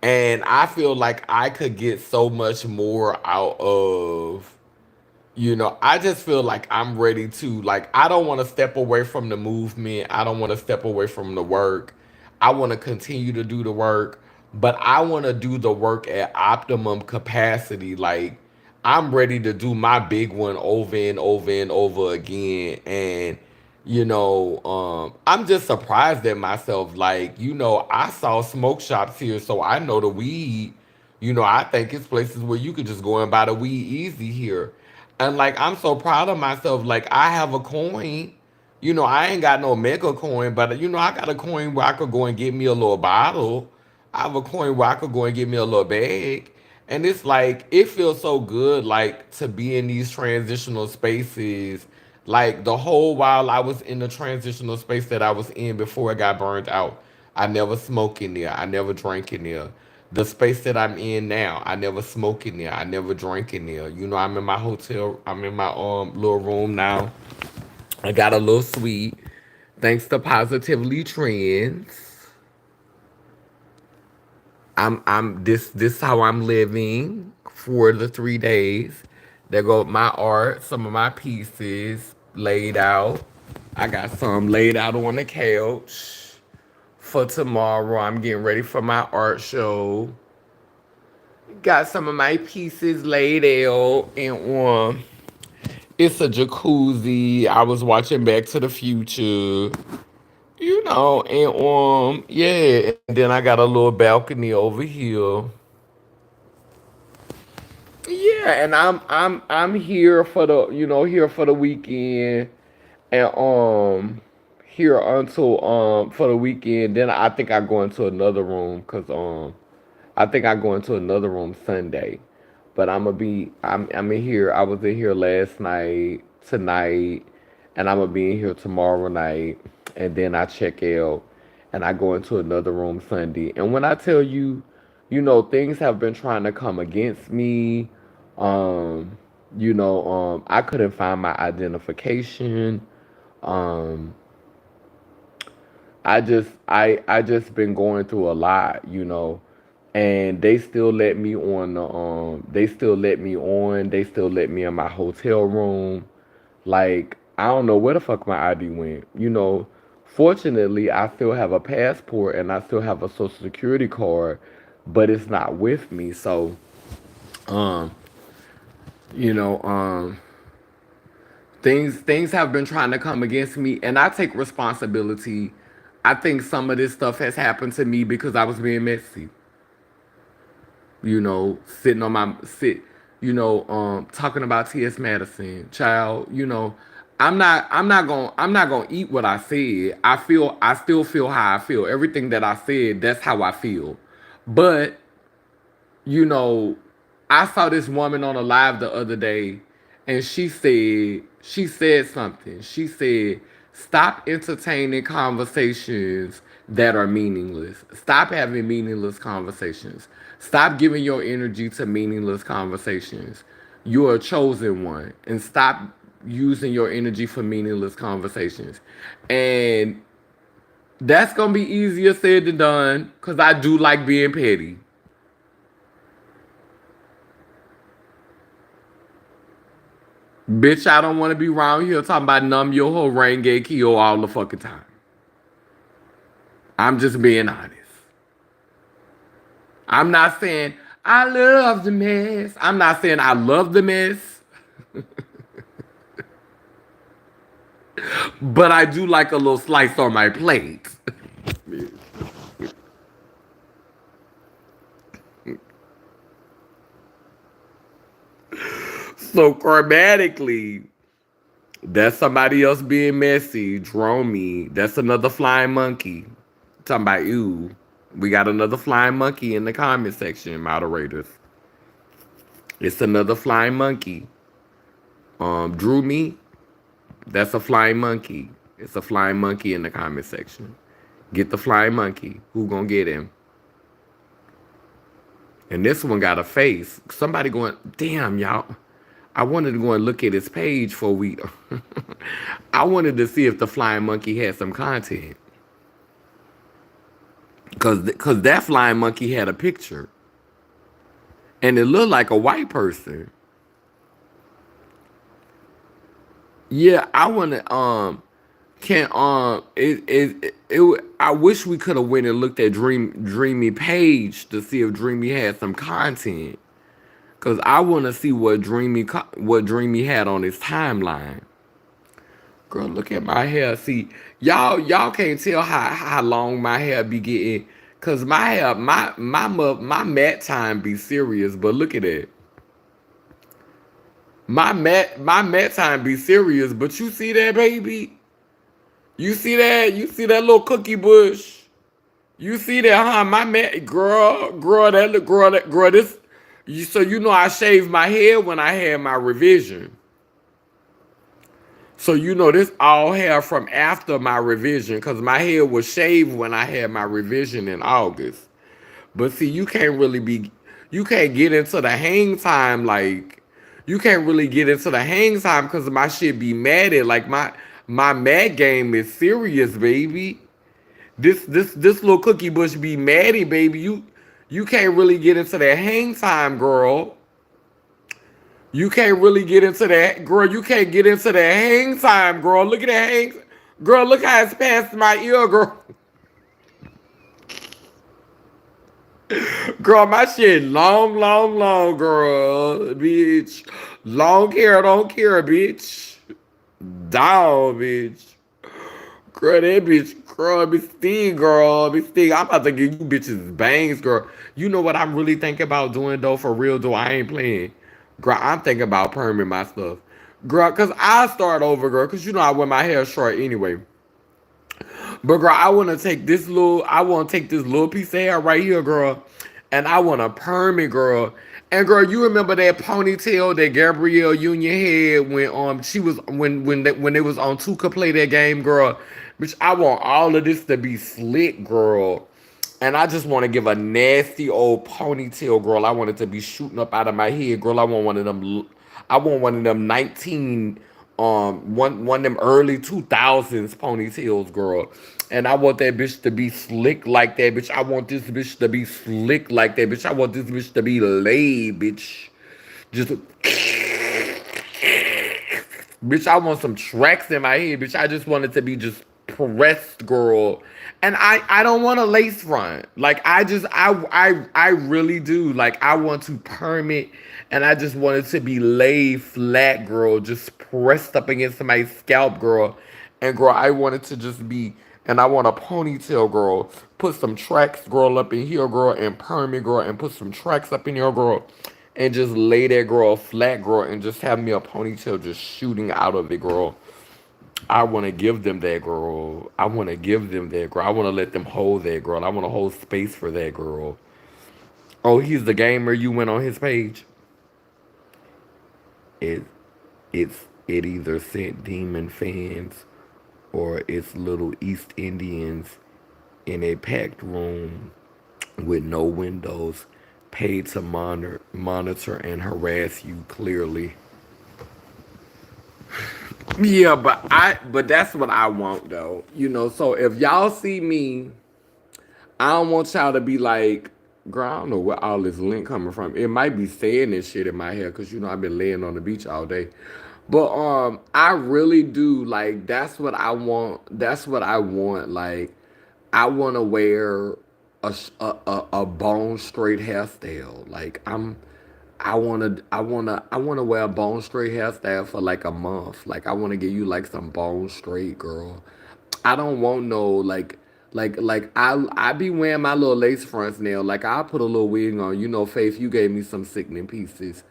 and I feel like I could get so much more out of, I just feel like I'm ready to, like, I don't want to step away from the movement. I don't want to step away from the work. I want to continue to do the work, but I want to do the work at optimum capacity. Like, I'm ready to do my big one over and over and over again. And, I'm just surprised at myself. Like, I saw smoke shops here, so I know the weed. I think it's places where you could just go and buy the weed easy here. And like I'm so proud of myself. Like I have a coin. I ain't got no mega coin, but I got a coin where I could go and get me a little bottle. I have a coin where I could go and get me a little bag. And it's like it feels so good like to be in these transitional spaces. Like the whole while I was in the transitional space that I was in before I got burned out. I never smoked in there. I never drank in there. The space that I'm in now, I never smoke in there. I never drink in there. I'm in my hotel. I'm in my little room now. I got a little suite. Thanks to Positively Trends. I'm this how I'm living for the 3 days. There go my art, some of my pieces laid out. I got some laid out on the couch for tomorrow. I'm getting ready for my art show. Got some of my pieces laid out and it's a jacuzzi. I was watching Back to the Future, and yeah, and then I got a little balcony over here. Yeah, and I'm here for the weekend and here until for the weekend. Then I think I go into another room because I think I go into another room Sunday. But I'm in here. I was in here last night, tonight, and I'm gonna be in here tomorrow night. And then I check out and I go into another room Sunday. And when I tell you, things have been trying to come against me. Um I couldn't find my identification. Um, I just been going through a lot. And they still let me on, they still let me in my hotel room. Like, I don't know where the fuck my ID went. Fortunately, I still have a passport and I still have a social security card, but it's not with me. So, um, you know, um, things have been trying to come against me, and I take responsibility. I think some of this stuff has happened to me because I was being messy. Sitting on my sit, talking about T.S. Madison, child. I'm not gonna eat what I said. I still feel how I feel. Everything that I said, that's how I feel. But you know, I saw this woman on a live the other day, and she said something. She said, "Stop entertaining conversations that are meaningless. Stop having meaningless conversations. Stop giving your energy to meaningless conversations. You're a chosen one, and stop using your energy for meaningless conversations." And that's gonna be easier said than done, because I do like being petty. Bitch, I don't want to be around here talking about numb your whole Renge Kyo all the fucking time. I'm just being honest. I'm not saying I love the mess. I'm not saying I love the mess, but I do like a little slice on my plate. So chromatically, that's somebody else being messy. Drone me. That's another flying monkey. Talking about you. We got another flying monkey in the comment section, moderators. It's another flying monkey. Drew me. That's a flying monkey. It's a flying monkey in the comment section. Get the flying monkey. Who gonna get him? And this one got a face. Somebody going, damn, y'all. I wanted to go and look at his page for we. I wanted to see if the flying monkey had some content. Cause that flying monkey had a picture. And it looked like a white person. Yeah, I wanna can I wish we could have went and looked at Dreamy page to see if Dreamy had some content. Cause I want to see what Dreamy had on his timeline. Girl, look at my hair. See, y'all can't tell how long my hair be getting. Cause my hair, my mat time be serious. But look at it. My mat time be serious. But you see that, baby? You see that? You see that little cookie bush? You see that, huh? My mat, girl, that look, girl, this. So I shaved my head when I had my revision. So this all hair from after my revision, because my hair was shaved when I had my revision in August. But see, you can't get into the hang time, like, you can't really get into the hang time because my shit be matted. Like, my mat game is serious, baby. This little cookie bush be matty, baby. You can't really get into that hang time, girl. You can't really get into that, girl. You can't get into that hang time, girl. Look at that hang, girl. Look how it's past my ear, girl. Girl, my shit long, long, long, girl, bitch. Long hair, don't care, bitch. Down, bitch. Girl, that bitch, girl, be sting, girl, be sting. I'm about to give you bitches bangs, girl. You know what I'm really thinking about doing though, for real though. I ain't playing, girl. I'm thinking about perming my stuff, girl. Cause I start over, girl. Cause I wear my hair short anyway. But girl, I want to take this little piece of hair right here, girl, and I want to perm it, girl. And girl, you remember that ponytail that Gabrielle Union had when she was when they was on Tuka play that game, girl. Bitch, I want all of this to be slick, girl. And I just want to give a nasty old ponytail, girl. I want it to be shooting up out of my head, girl. I want one of them 19 one of them early 2000s ponytails, girl. And I want that bitch to be slick like that, bitch. I want this bitch to be slick like that, bitch. I want this bitch to be laid, bitch. Just bitch, I want some tracks in my head, bitch. I just want it to be just pressed, girl. And I don't want a lace front. Like I really do. Like I want to perm it, and I just want it to be laid flat, girl, just pressed up against my scalp, girl. And girl, I want it to just be, and I want a ponytail, girl. Put some tracks, girl, up in here, girl, and perm it, girl, and put some tracks up in here, girl, and just lay that girl flat, girl, and just have me a ponytail just shooting out of it, girl. I want to give them that, girl. I want to give them that, girl. I want to let them hold that, girl. I want to hold space for that, girl. Oh, he's the gamer. You went on his page. It, it either sent demon fans or it's little East Indians in a packed room with no windows, paid to monitor and harass you clearly. Yeah, but that's what I want though. So if y'all see me, I don't want y'all to be like, girl, I don't know where all this link coming from. It might be saying this shit in my hair because I've been laying on the beach all day. But I really do, like, that's what I want. That's what I want. Like, I want to wear a bone straight hairstyle. Like I wanna wear a bone straight hairstyle for like a month. Like I wanna give you like some bone straight, girl. I don't want no like I be wearing my little lace fronts now. Like I put a little wig on. Faith, you gave me some sickening pieces.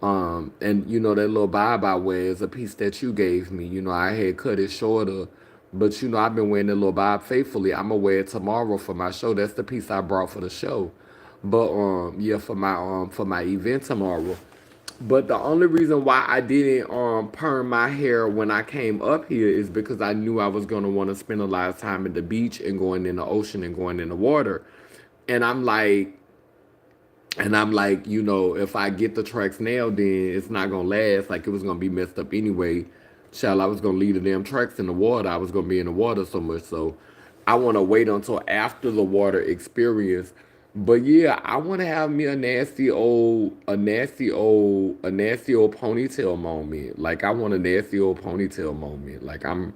And that little bye-bye wear is a piece that you gave me. I had cut it shorter, but I've been wearing the little bob faithfully. I'ma wear it tomorrow for my show. That's the piece I brought for the show. But yeah, for my event tomorrow. But the only reason why I didn't perm my hair when I came up here is because I knew I was gonna want to spend a lot of time at the beach and going in the ocean and going in the water. And I'm like, if I get the tracks nailed, then it's not gonna last. Like it was gonna be messed up anyway. Child, I was gonna leave the damn tracks in the water. I was gonna be in the water so much. So I wanna wait until after the water experience. But yeah, I wanna have me a nasty old ponytail moment. Like I want a nasty old ponytail moment. Like I'm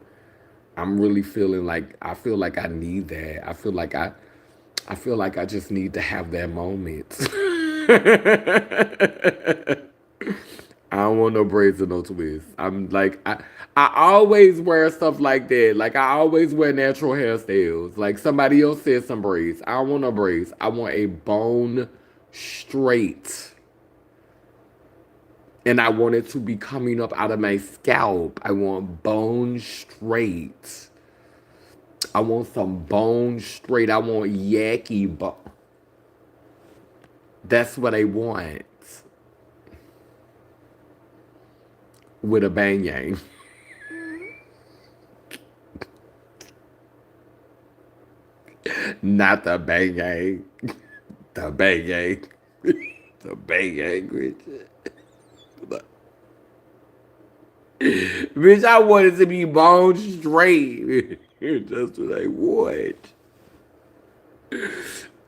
really feeling like I feel like I need that. I feel like I just need to have that moment. I don't want no braids or no twists. I'm like I always wear stuff like that. Like I always wear natural hairstyles. Like somebody else said some braids. I don't want no braids. I want a bone straight. And I want it to be coming up out of my scalp. I want bone straight. I want some bone straight. I want yaki bone. That's what I want with a bang yang. Not the bang yang. The bang yang. The bang yang, Richard. Bitch, I wanted to be bone straight. Just like, what?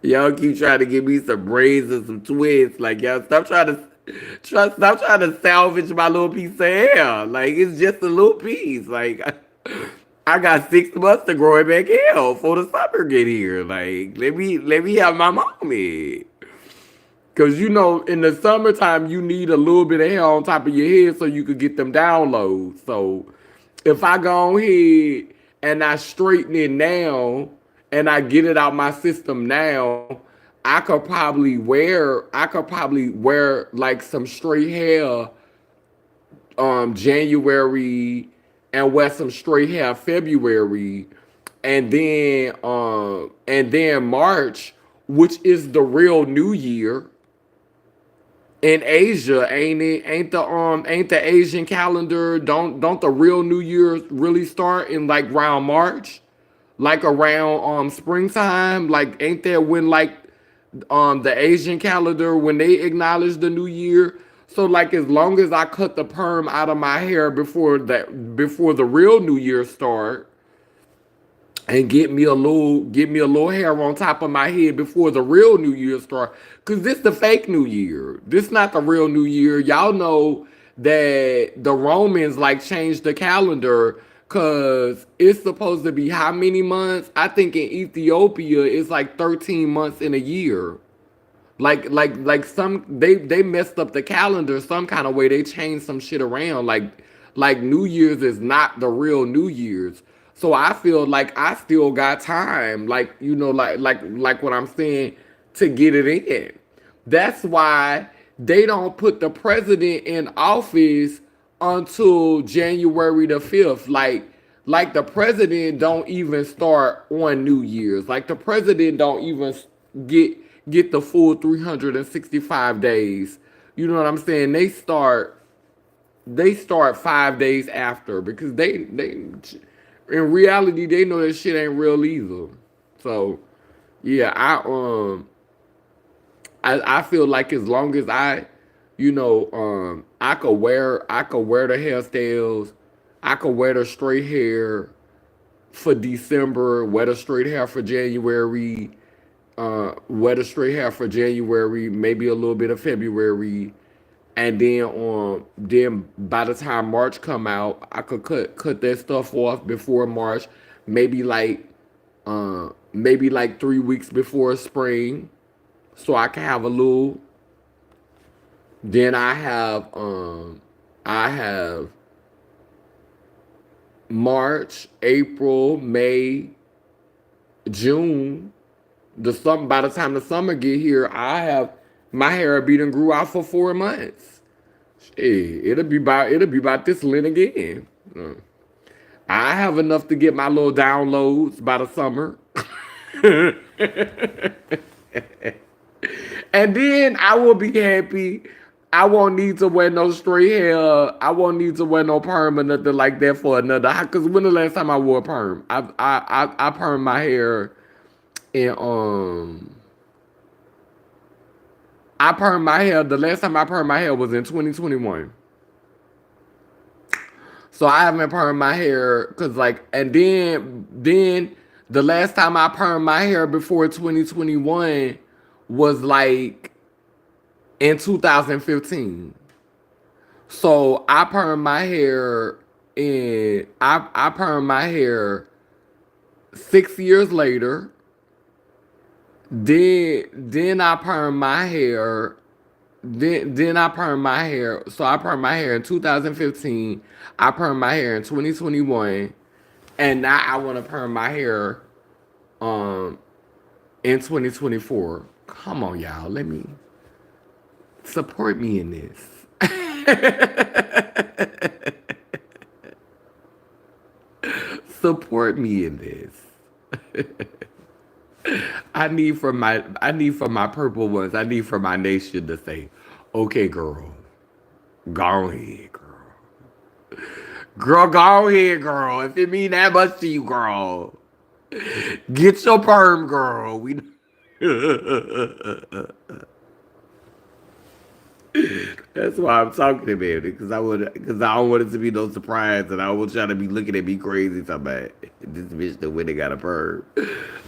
Y'all keep trying to give me some braids and some twists. Like, y'all stop trying to salvage my little piece of hair. Like, it's just a little piece. Like, I got 6 months to grow it back out before the summer get here. Like, let me have my moment. Cause in the summertime you need a little bit of hair on top of your head so you could get them downloads. So if I go ahead and I straighten it now and I get it out my system now, I could probably wear like some straight hair January and wear some straight hair February and then March, which is the real New Year in Asia, ain't it? Ain't the Asian calendar? Don't the real New Year really start in like around March, like around springtime? Like ain't that when like the Asian calendar when they acknowledge the New Year? So like as long as I cut the perm out of my hair before the real New Year start, and get me a little hair on top of my head before the real New Year start. Cause this the fake New Year. This not the real New Year. Y'all know that the Romans like changed the calendar cause it's supposed to be how many months? I think in Ethiopia it's like 13 months in a year. Like some they messed up the calendar some kind of way. They changed some shit around. Like New Year's is not the real New Year's. So I feel like I still got time. Like you know, like what I'm saying to get it in. That's why they don't put the president in office until January the 5th. Like the president don't even start on New Year's. Like the president don't even get get the full 365 days. You know what I'm saying? They start 5 days after because they in reality they know that shit ain't real either. So yeah, I feel like as long as I could wear the hairstyles, I could wear the straight hair for December, wear the straight hair for January, wear the straight hair for January, maybe a little bit of February, and then by the time March come out, I could cut that stuff off before March, maybe maybe like 3 weeks before spring, so I can have a little. Then I have March, April, May, June. By the time the summer get here, I have my hair be done grew out for 4 months. Shit, it'll be about this length again. I have enough to get my little downloads by the summer. And then I will be happy. I won't need to wear no straight hair. I won't need to wear no perm or nothing like that for another. Cause when the last time I wore a perm, I perm my hair in I permed my hair. The last time I permed my hair was in 2021. So I haven't permed my hair because and then the last time I permed my hair before 2021 was like in 2015. So I permed my hair I permed my hair 6 years later. Then I permed my hair. Then I permed my hair. So I permed my hair in 2015. I permed my hair in 2021, and now I want to perm my hair um in 2024. Come on, y'all. Let me support me in this. Support me in this. I need for my purple ones. I need for my nation to say, "Okay, girl, go ahead, girl. Girl, go ahead, girl. If it mean that much to you, girl, get your perm, girl. We." That's why I'm talking about it because I don't want it to be no surprise, and I don't want y'all to be looking at me crazy. Talking about this bitch that when they got a perm.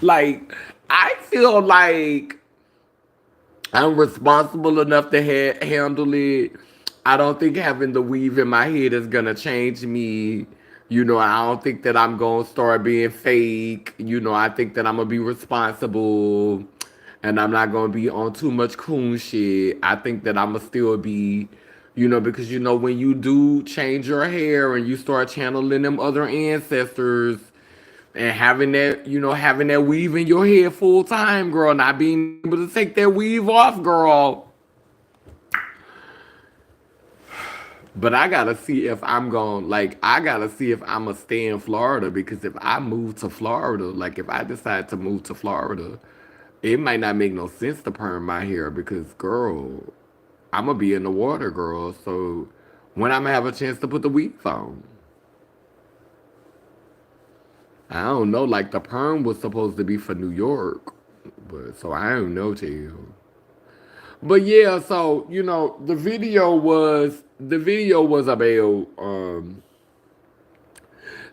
Like I feel like I'm responsible enough to handle it. I don't think having the weave in my head is gonna change me. You know, I don't think that I'm gonna start being fake. You know, I think that I'm gonna be responsible and I'm not gonna be on too much coon shit. I think that I'm gonna still be, because when you do change your hair and you start channeling them other ancestors, and having that weave in your head full time, girl, not being able to take that weave off, girl. But I gotta see if I gotta see if I'm gonna stay in Florida because if I move to Florida, like if I decide to move to Florida, it might not make no sense to perm my hair because, girl, I'm gonna be in the water, girl. So when I'm gonna have a chance to put the weave on? I don't know. Like the perm was supposed to be for New York, but so I don't know, too. But yeah, so the video was about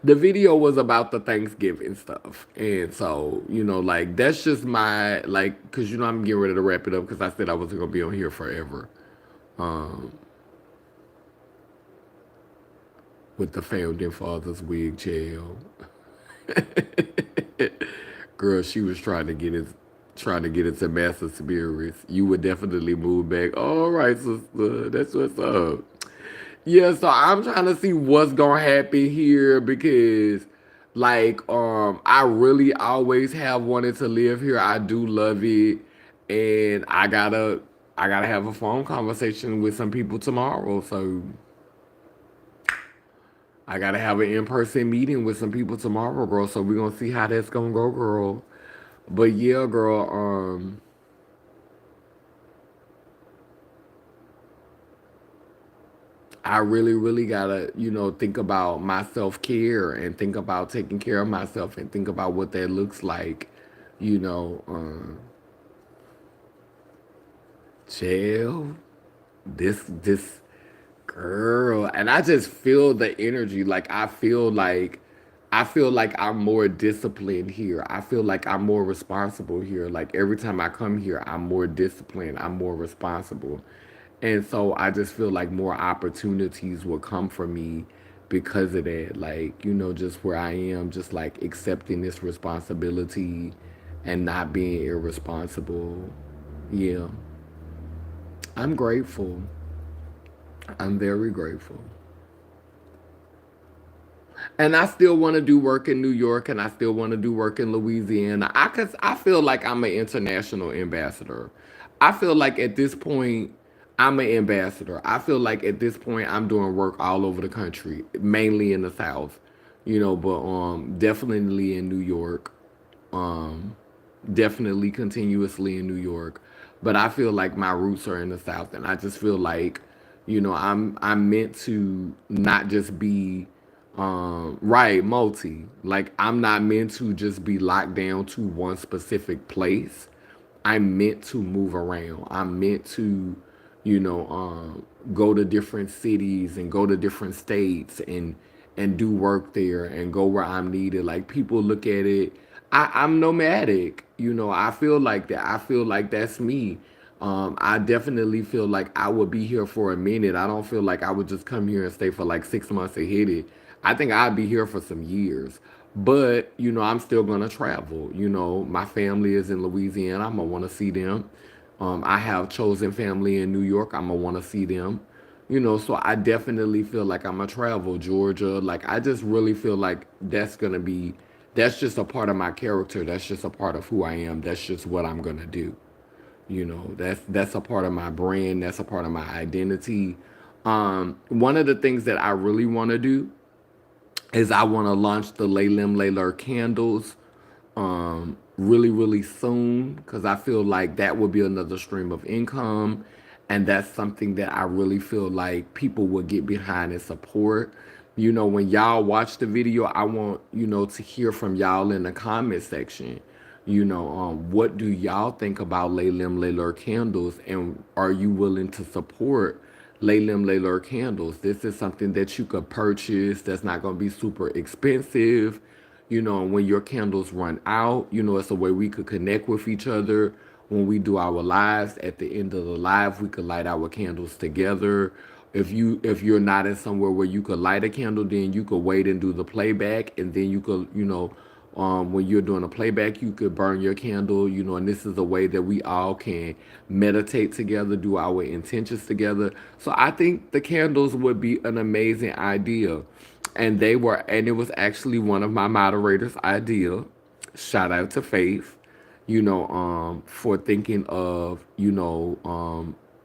the video was about the Thanksgiving stuff. And so, like that's just my like cuz I'm getting ready to wrap it up cuz I said I wasn't going to be on here forever with the founding fathers wig jail. Girl, she was trying to get into master spirits. You would definitely move back. All right, sister. That's what's up. Yeah, so I'm trying to see what's gonna happen here because I really always have wanted to live here. I do love it. And I gotta have a phone conversation with some people tomorrow. So I gotta have an in-person meeting with some people tomorrow, girl. So we're gonna see how that's gonna go, girl. But yeah, girl, I really, really gotta, think about my self care and think about taking care of myself and think about what that looks like, you know, jail, this girl, and I just feel the energy. Like I feel like I'm more disciplined here. I feel like I'm more responsible here. Like every time I come here, I'm more disciplined. I'm more responsible. And so I just feel like more opportunities will come for me because of that. Like, just where I am, just like accepting this responsibility and not being irresponsible. Yeah. I'm grateful. I'm very grateful. And I still want to do work in New York and I still want to do work in Louisiana. I feel like I'm an international ambassador. I feel like at this point I'm an ambassador. I feel like at this point I'm doing work all over the country, mainly in the South. But definitely in New York. Um Definitely continuously in New York. But I feel like my roots are in the South and I just feel like, I'm meant to not just be right, multi. Like I'm not meant to just be locked down to one specific place. I'm meant to move around. I'm meant to, go to different cities and go to different states and do work there and go where I'm needed. Like people look at it. I'm nomadic. I feel like that. I feel like that's me. I definitely feel like I would be here for a minute. I don't feel like I would just come here and stay for like 6 months and hit it. I think I'd be here for some years. But, I'm still gonna travel. My family is in Louisiana. I'm gonna wanna see them. I have chosen family in New York. I'm gonna wanna see them. So I definitely feel like I'm gonna travel Georgia. Like I just really feel like that's just a part of my character. That's just a part of who I am. That's just what I'm gonna do. That's a part of my brand. That's a part of my identity. One of the things that I really want to do is I want to launch the Laylim Layler candles really, really soon because I feel like that will be another stream of income. And that's something that I really feel like people will get behind and support. When y'all watch the video, I want, to hear from y'all in the comment section. What do y'all think about Laylim Layler candles? And are you willing to support Laylim Layler candles? This is something that you could purchase that's not going to be super expensive. When your candles run out, it's a way we could connect with each other. When we do our lives, at the end of the live, we could light our candles together. If you're not in somewhere where you could light a candle, then you could wait and do the playback, and then you could, when you're doing a playback, you could burn your candle, and this is a way that we all can meditate together, do our intentions together. So I think the candles would be an amazing idea. And it was actually one of my moderators' idea. Shout out to Faith, for thinking of,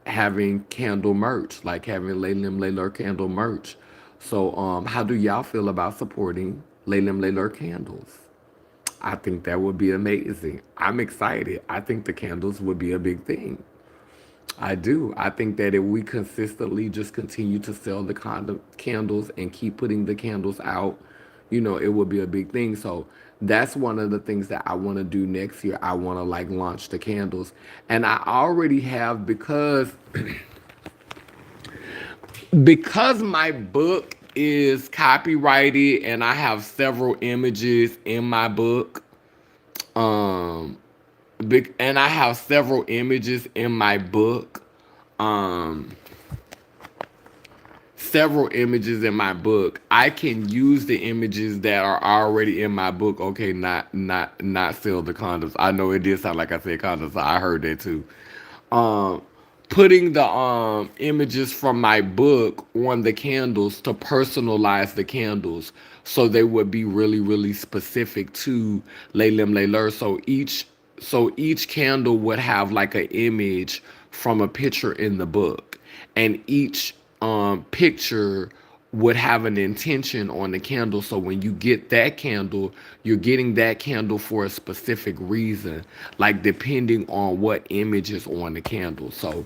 having candle merch, like having Laylim Layler candle merch. So, how do y'all feel about supporting Laylim Layler candles? I think that would be amazing. I'm excited. I think the candles would be a big thing. I do. I think that if we consistently just continue to sell the candles and keep putting the candles out, it would be a big thing. So that's one of the things that I want to do next year. I want to like launch the candles, and I already have, because my book is copyrighted and I have several images in my book. Um, and I have several images in my book. Um, several images in my book. I can use the images that are already in my book. Okay, not sell the condoms. I know it did sound like I said condoms. So I heard that too. Um, putting the images from my book on the candles to personalize the candles so they would be really really specific to Laylim Layler. So each candle would have like an image from a picture in the book, and each picture would have an intention on the candle. So when you get that candle, you're getting that candle for a specific reason, like depending on what image is on the candle. So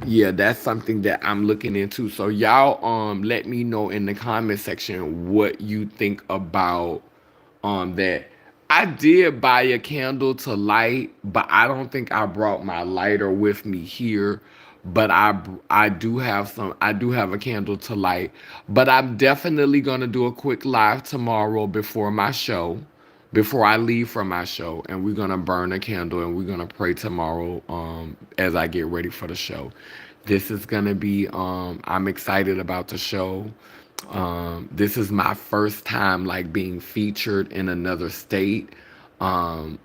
yeah, that's something that I'm looking into. So y'all let me know in the comment section what you think about that. I did buy a candle to light, but I don't think I brought my lighter with me here. But I do have a candle to light. But I'm definitely gonna do a quick live tomorrow before my show, before I leave from my show, and we're gonna burn a candle and we're gonna pray tomorrow as I get ready for the show. This is gonna be I'm excited about the show. This is my first time like being featured in another state um,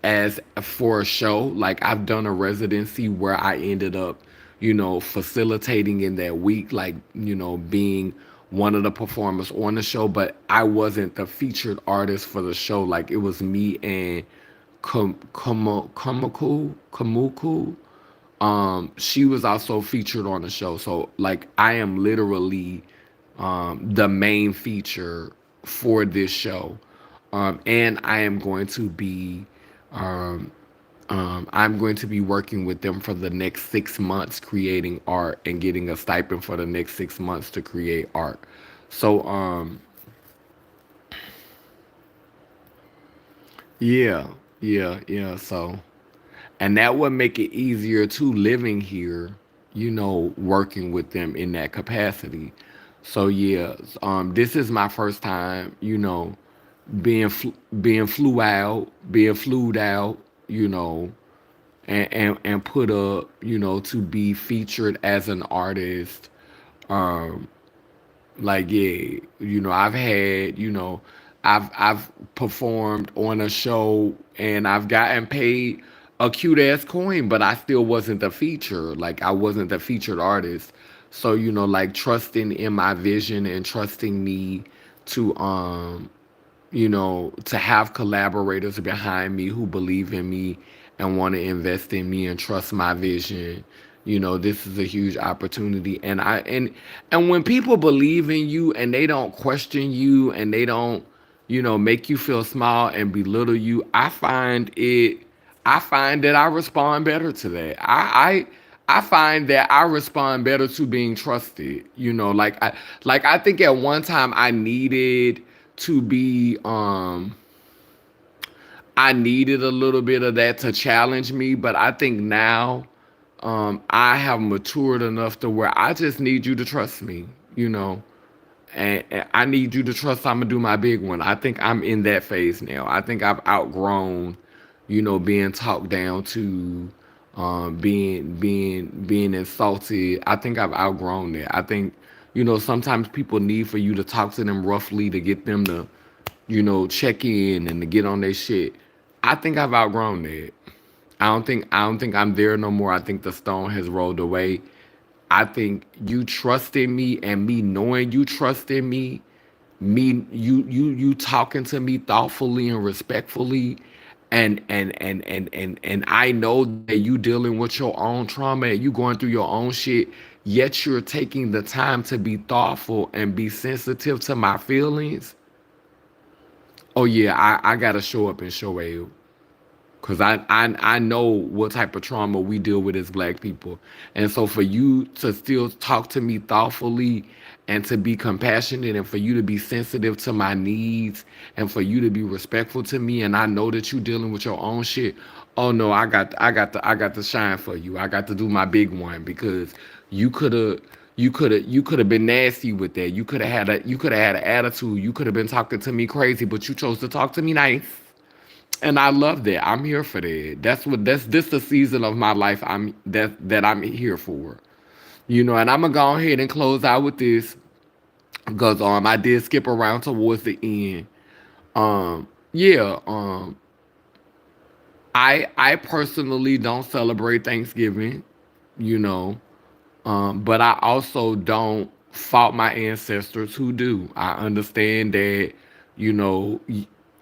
as for a show. Like I've done a residency where I ended up, facilitating in that week, like, being one of the performers on the show, but I wasn't the featured artist for the show. Like it was me and Kamuku. She was also featured on the show. So like I am literally the main feature for this show. And I am going to be um, I'm going to be working with them for the next 6 months creating art and getting a stipend for the next 6 months to create art. So yeah, yeah. So and that would make it easier too living here, working with them in that capacity. So yeah, this is my first time, being flued out, and put up, to be featured as an artist. Um, like yeah, I've performed on a show and I've gotten paid a cute ass coin, but I still wasn't the feature. Like I wasn't the featured artist. So, like trusting in my vision and trusting me to to have collaborators behind me who believe in me and want to invest in me and trust my vision. This is a huge opportunity. And when people believe in you and they don't question you and they don't, make you feel small and belittle you, I find that I respond better to that. I find that I respond better to being trusted. Like I think at one time to be I needed a little bit of that to challenge me, but I think now I have matured enough to where I just need you to trust me, you know. And I need you to trust I'm gonna do my big one. I think I'm in that phase now. I think I've outgrown, being talked down to, being insulted. I think I've outgrown that. I think, sometimes people need for you to talk to them roughly to get them to, check in and to get on their shit. I think I've outgrown that. I don't think I'm there no more. I think the stone has rolled away. I think you trusting me and me knowing you trusting me, you talking to me thoughtfully and respectfully, and I know that you dealing with your own trauma and you going through your own shit, yet you're taking the time to be thoughtful and be sensitive to my feelings. Oh yeah, I gotta show up and show you. Cause I know what type of trauma we deal with as black people. And so for you to still talk to me thoughtfully and to be compassionate and for you to be sensitive to my needs and for you to be respectful to me, and I know that you dealing with your own shit. Oh no, I got to shine for you. I got to do my big one because you could have been nasty with that. You could have had an attitude. You could have been talking to me crazy, but you chose to talk to me nice. And I love that. I'm here for that. That's this the season of my life that I'm here for. And I'm gonna go ahead and close out with this because I did skip around towards the end. Yeah, I personally don't celebrate Thanksgiving, you know. But I also don't fault my ancestors who do. I understand that, you know,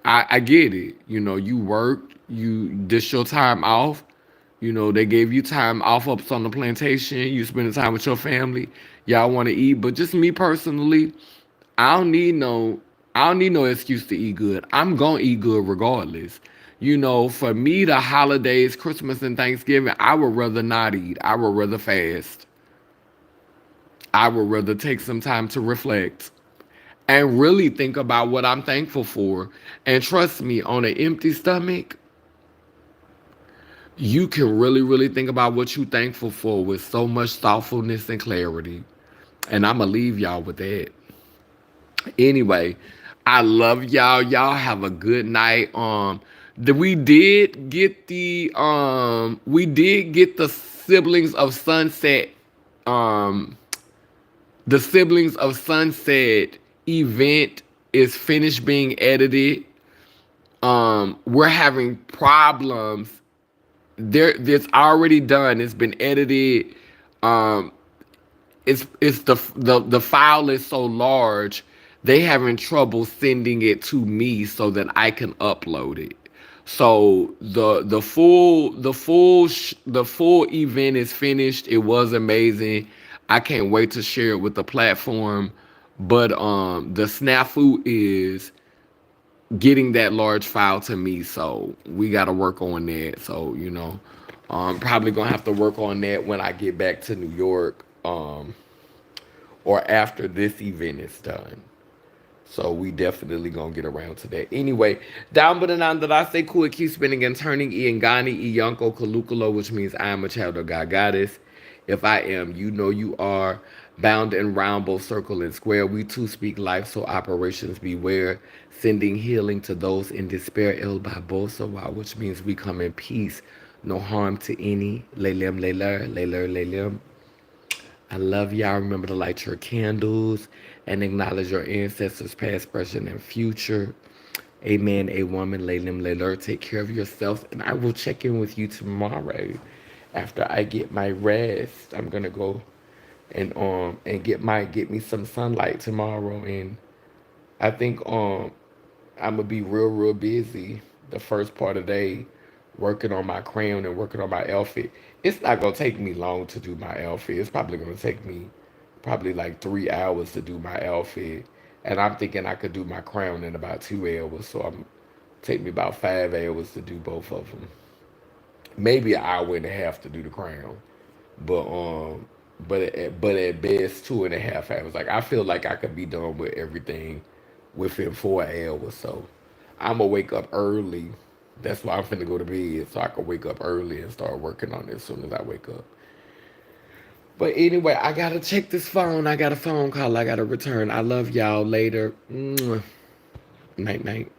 I get it. You worked, this your time off. They gave you time off up on the plantation. You spending time with your family. Y'all want to eat, but just me personally, I don't need no, I don't need no excuse to eat good. I'm gonna eat good regardless. For me, the holidays, Christmas and Thanksgiving, I would rather not eat. I would rather fast. I would rather take some time to reflect and really think about what I'm thankful for. And trust me, on an empty stomach, you can really, really think about what you're thankful for with so much thoughtfulness and clarity. And I'm going to leave y'all with that. Anyway, I love y'all. Y'all have a good night. We did get the siblings of Sunset um the Siblings of Sunset event is finished being edited. We're having problems. It's already done. It's been edited. Um, it's the file is so large, they having trouble sending it to me so that I can upload it. So the full event is finished. It was amazing. I can't wait to share it with the platform. But the snafu is getting that large file to me, so we got to work on that. So probably gonna have to work on that when I get back to New York, or after this event is done. So we definitely gonna get around to that. Anyway, down but anon that I say cool, it keeps spinning and turning. Iangani, Iyanko, Kalukalo, which means I am a child of God Goddess. If I am, you know you are. Bound and round, both circle and square. We too speak life, so operations beware. Sending healing to those in despair, El Babosawa, which means we come in peace. No harm to any. Lelem, leler, leler, lelem. I love y'all. Remember to light your candles and acknowledge your ancestors, past, present, and future. Amen. A woman, Laylim Layler. Take care of yourself. And I will check in with you tomorrow after I get my rest. I'm gonna go and get me some sunlight tomorrow. And I think I'm gonna be real, real busy the first part of the day working on my crayon and working on my outfit. It's not gonna take me long to do my outfit. It's probably gonna take me probably like 3 hours to do my outfit. And I'm thinking I could do my crown in about 2 hours. So I'm take me about 5 hours to do both of them. Maybe an hour and a half to do the crown. But at best 2.5 hours. Like I feel like I could be done with everything within 4 hours. So I'm gonna wake up early. That's why I'm finna go to bed so I can wake up early and start working on it as soon as I wake up. But anyway, I gotta check this phone. I got a phone call I gotta return. I love y'all later. Night night.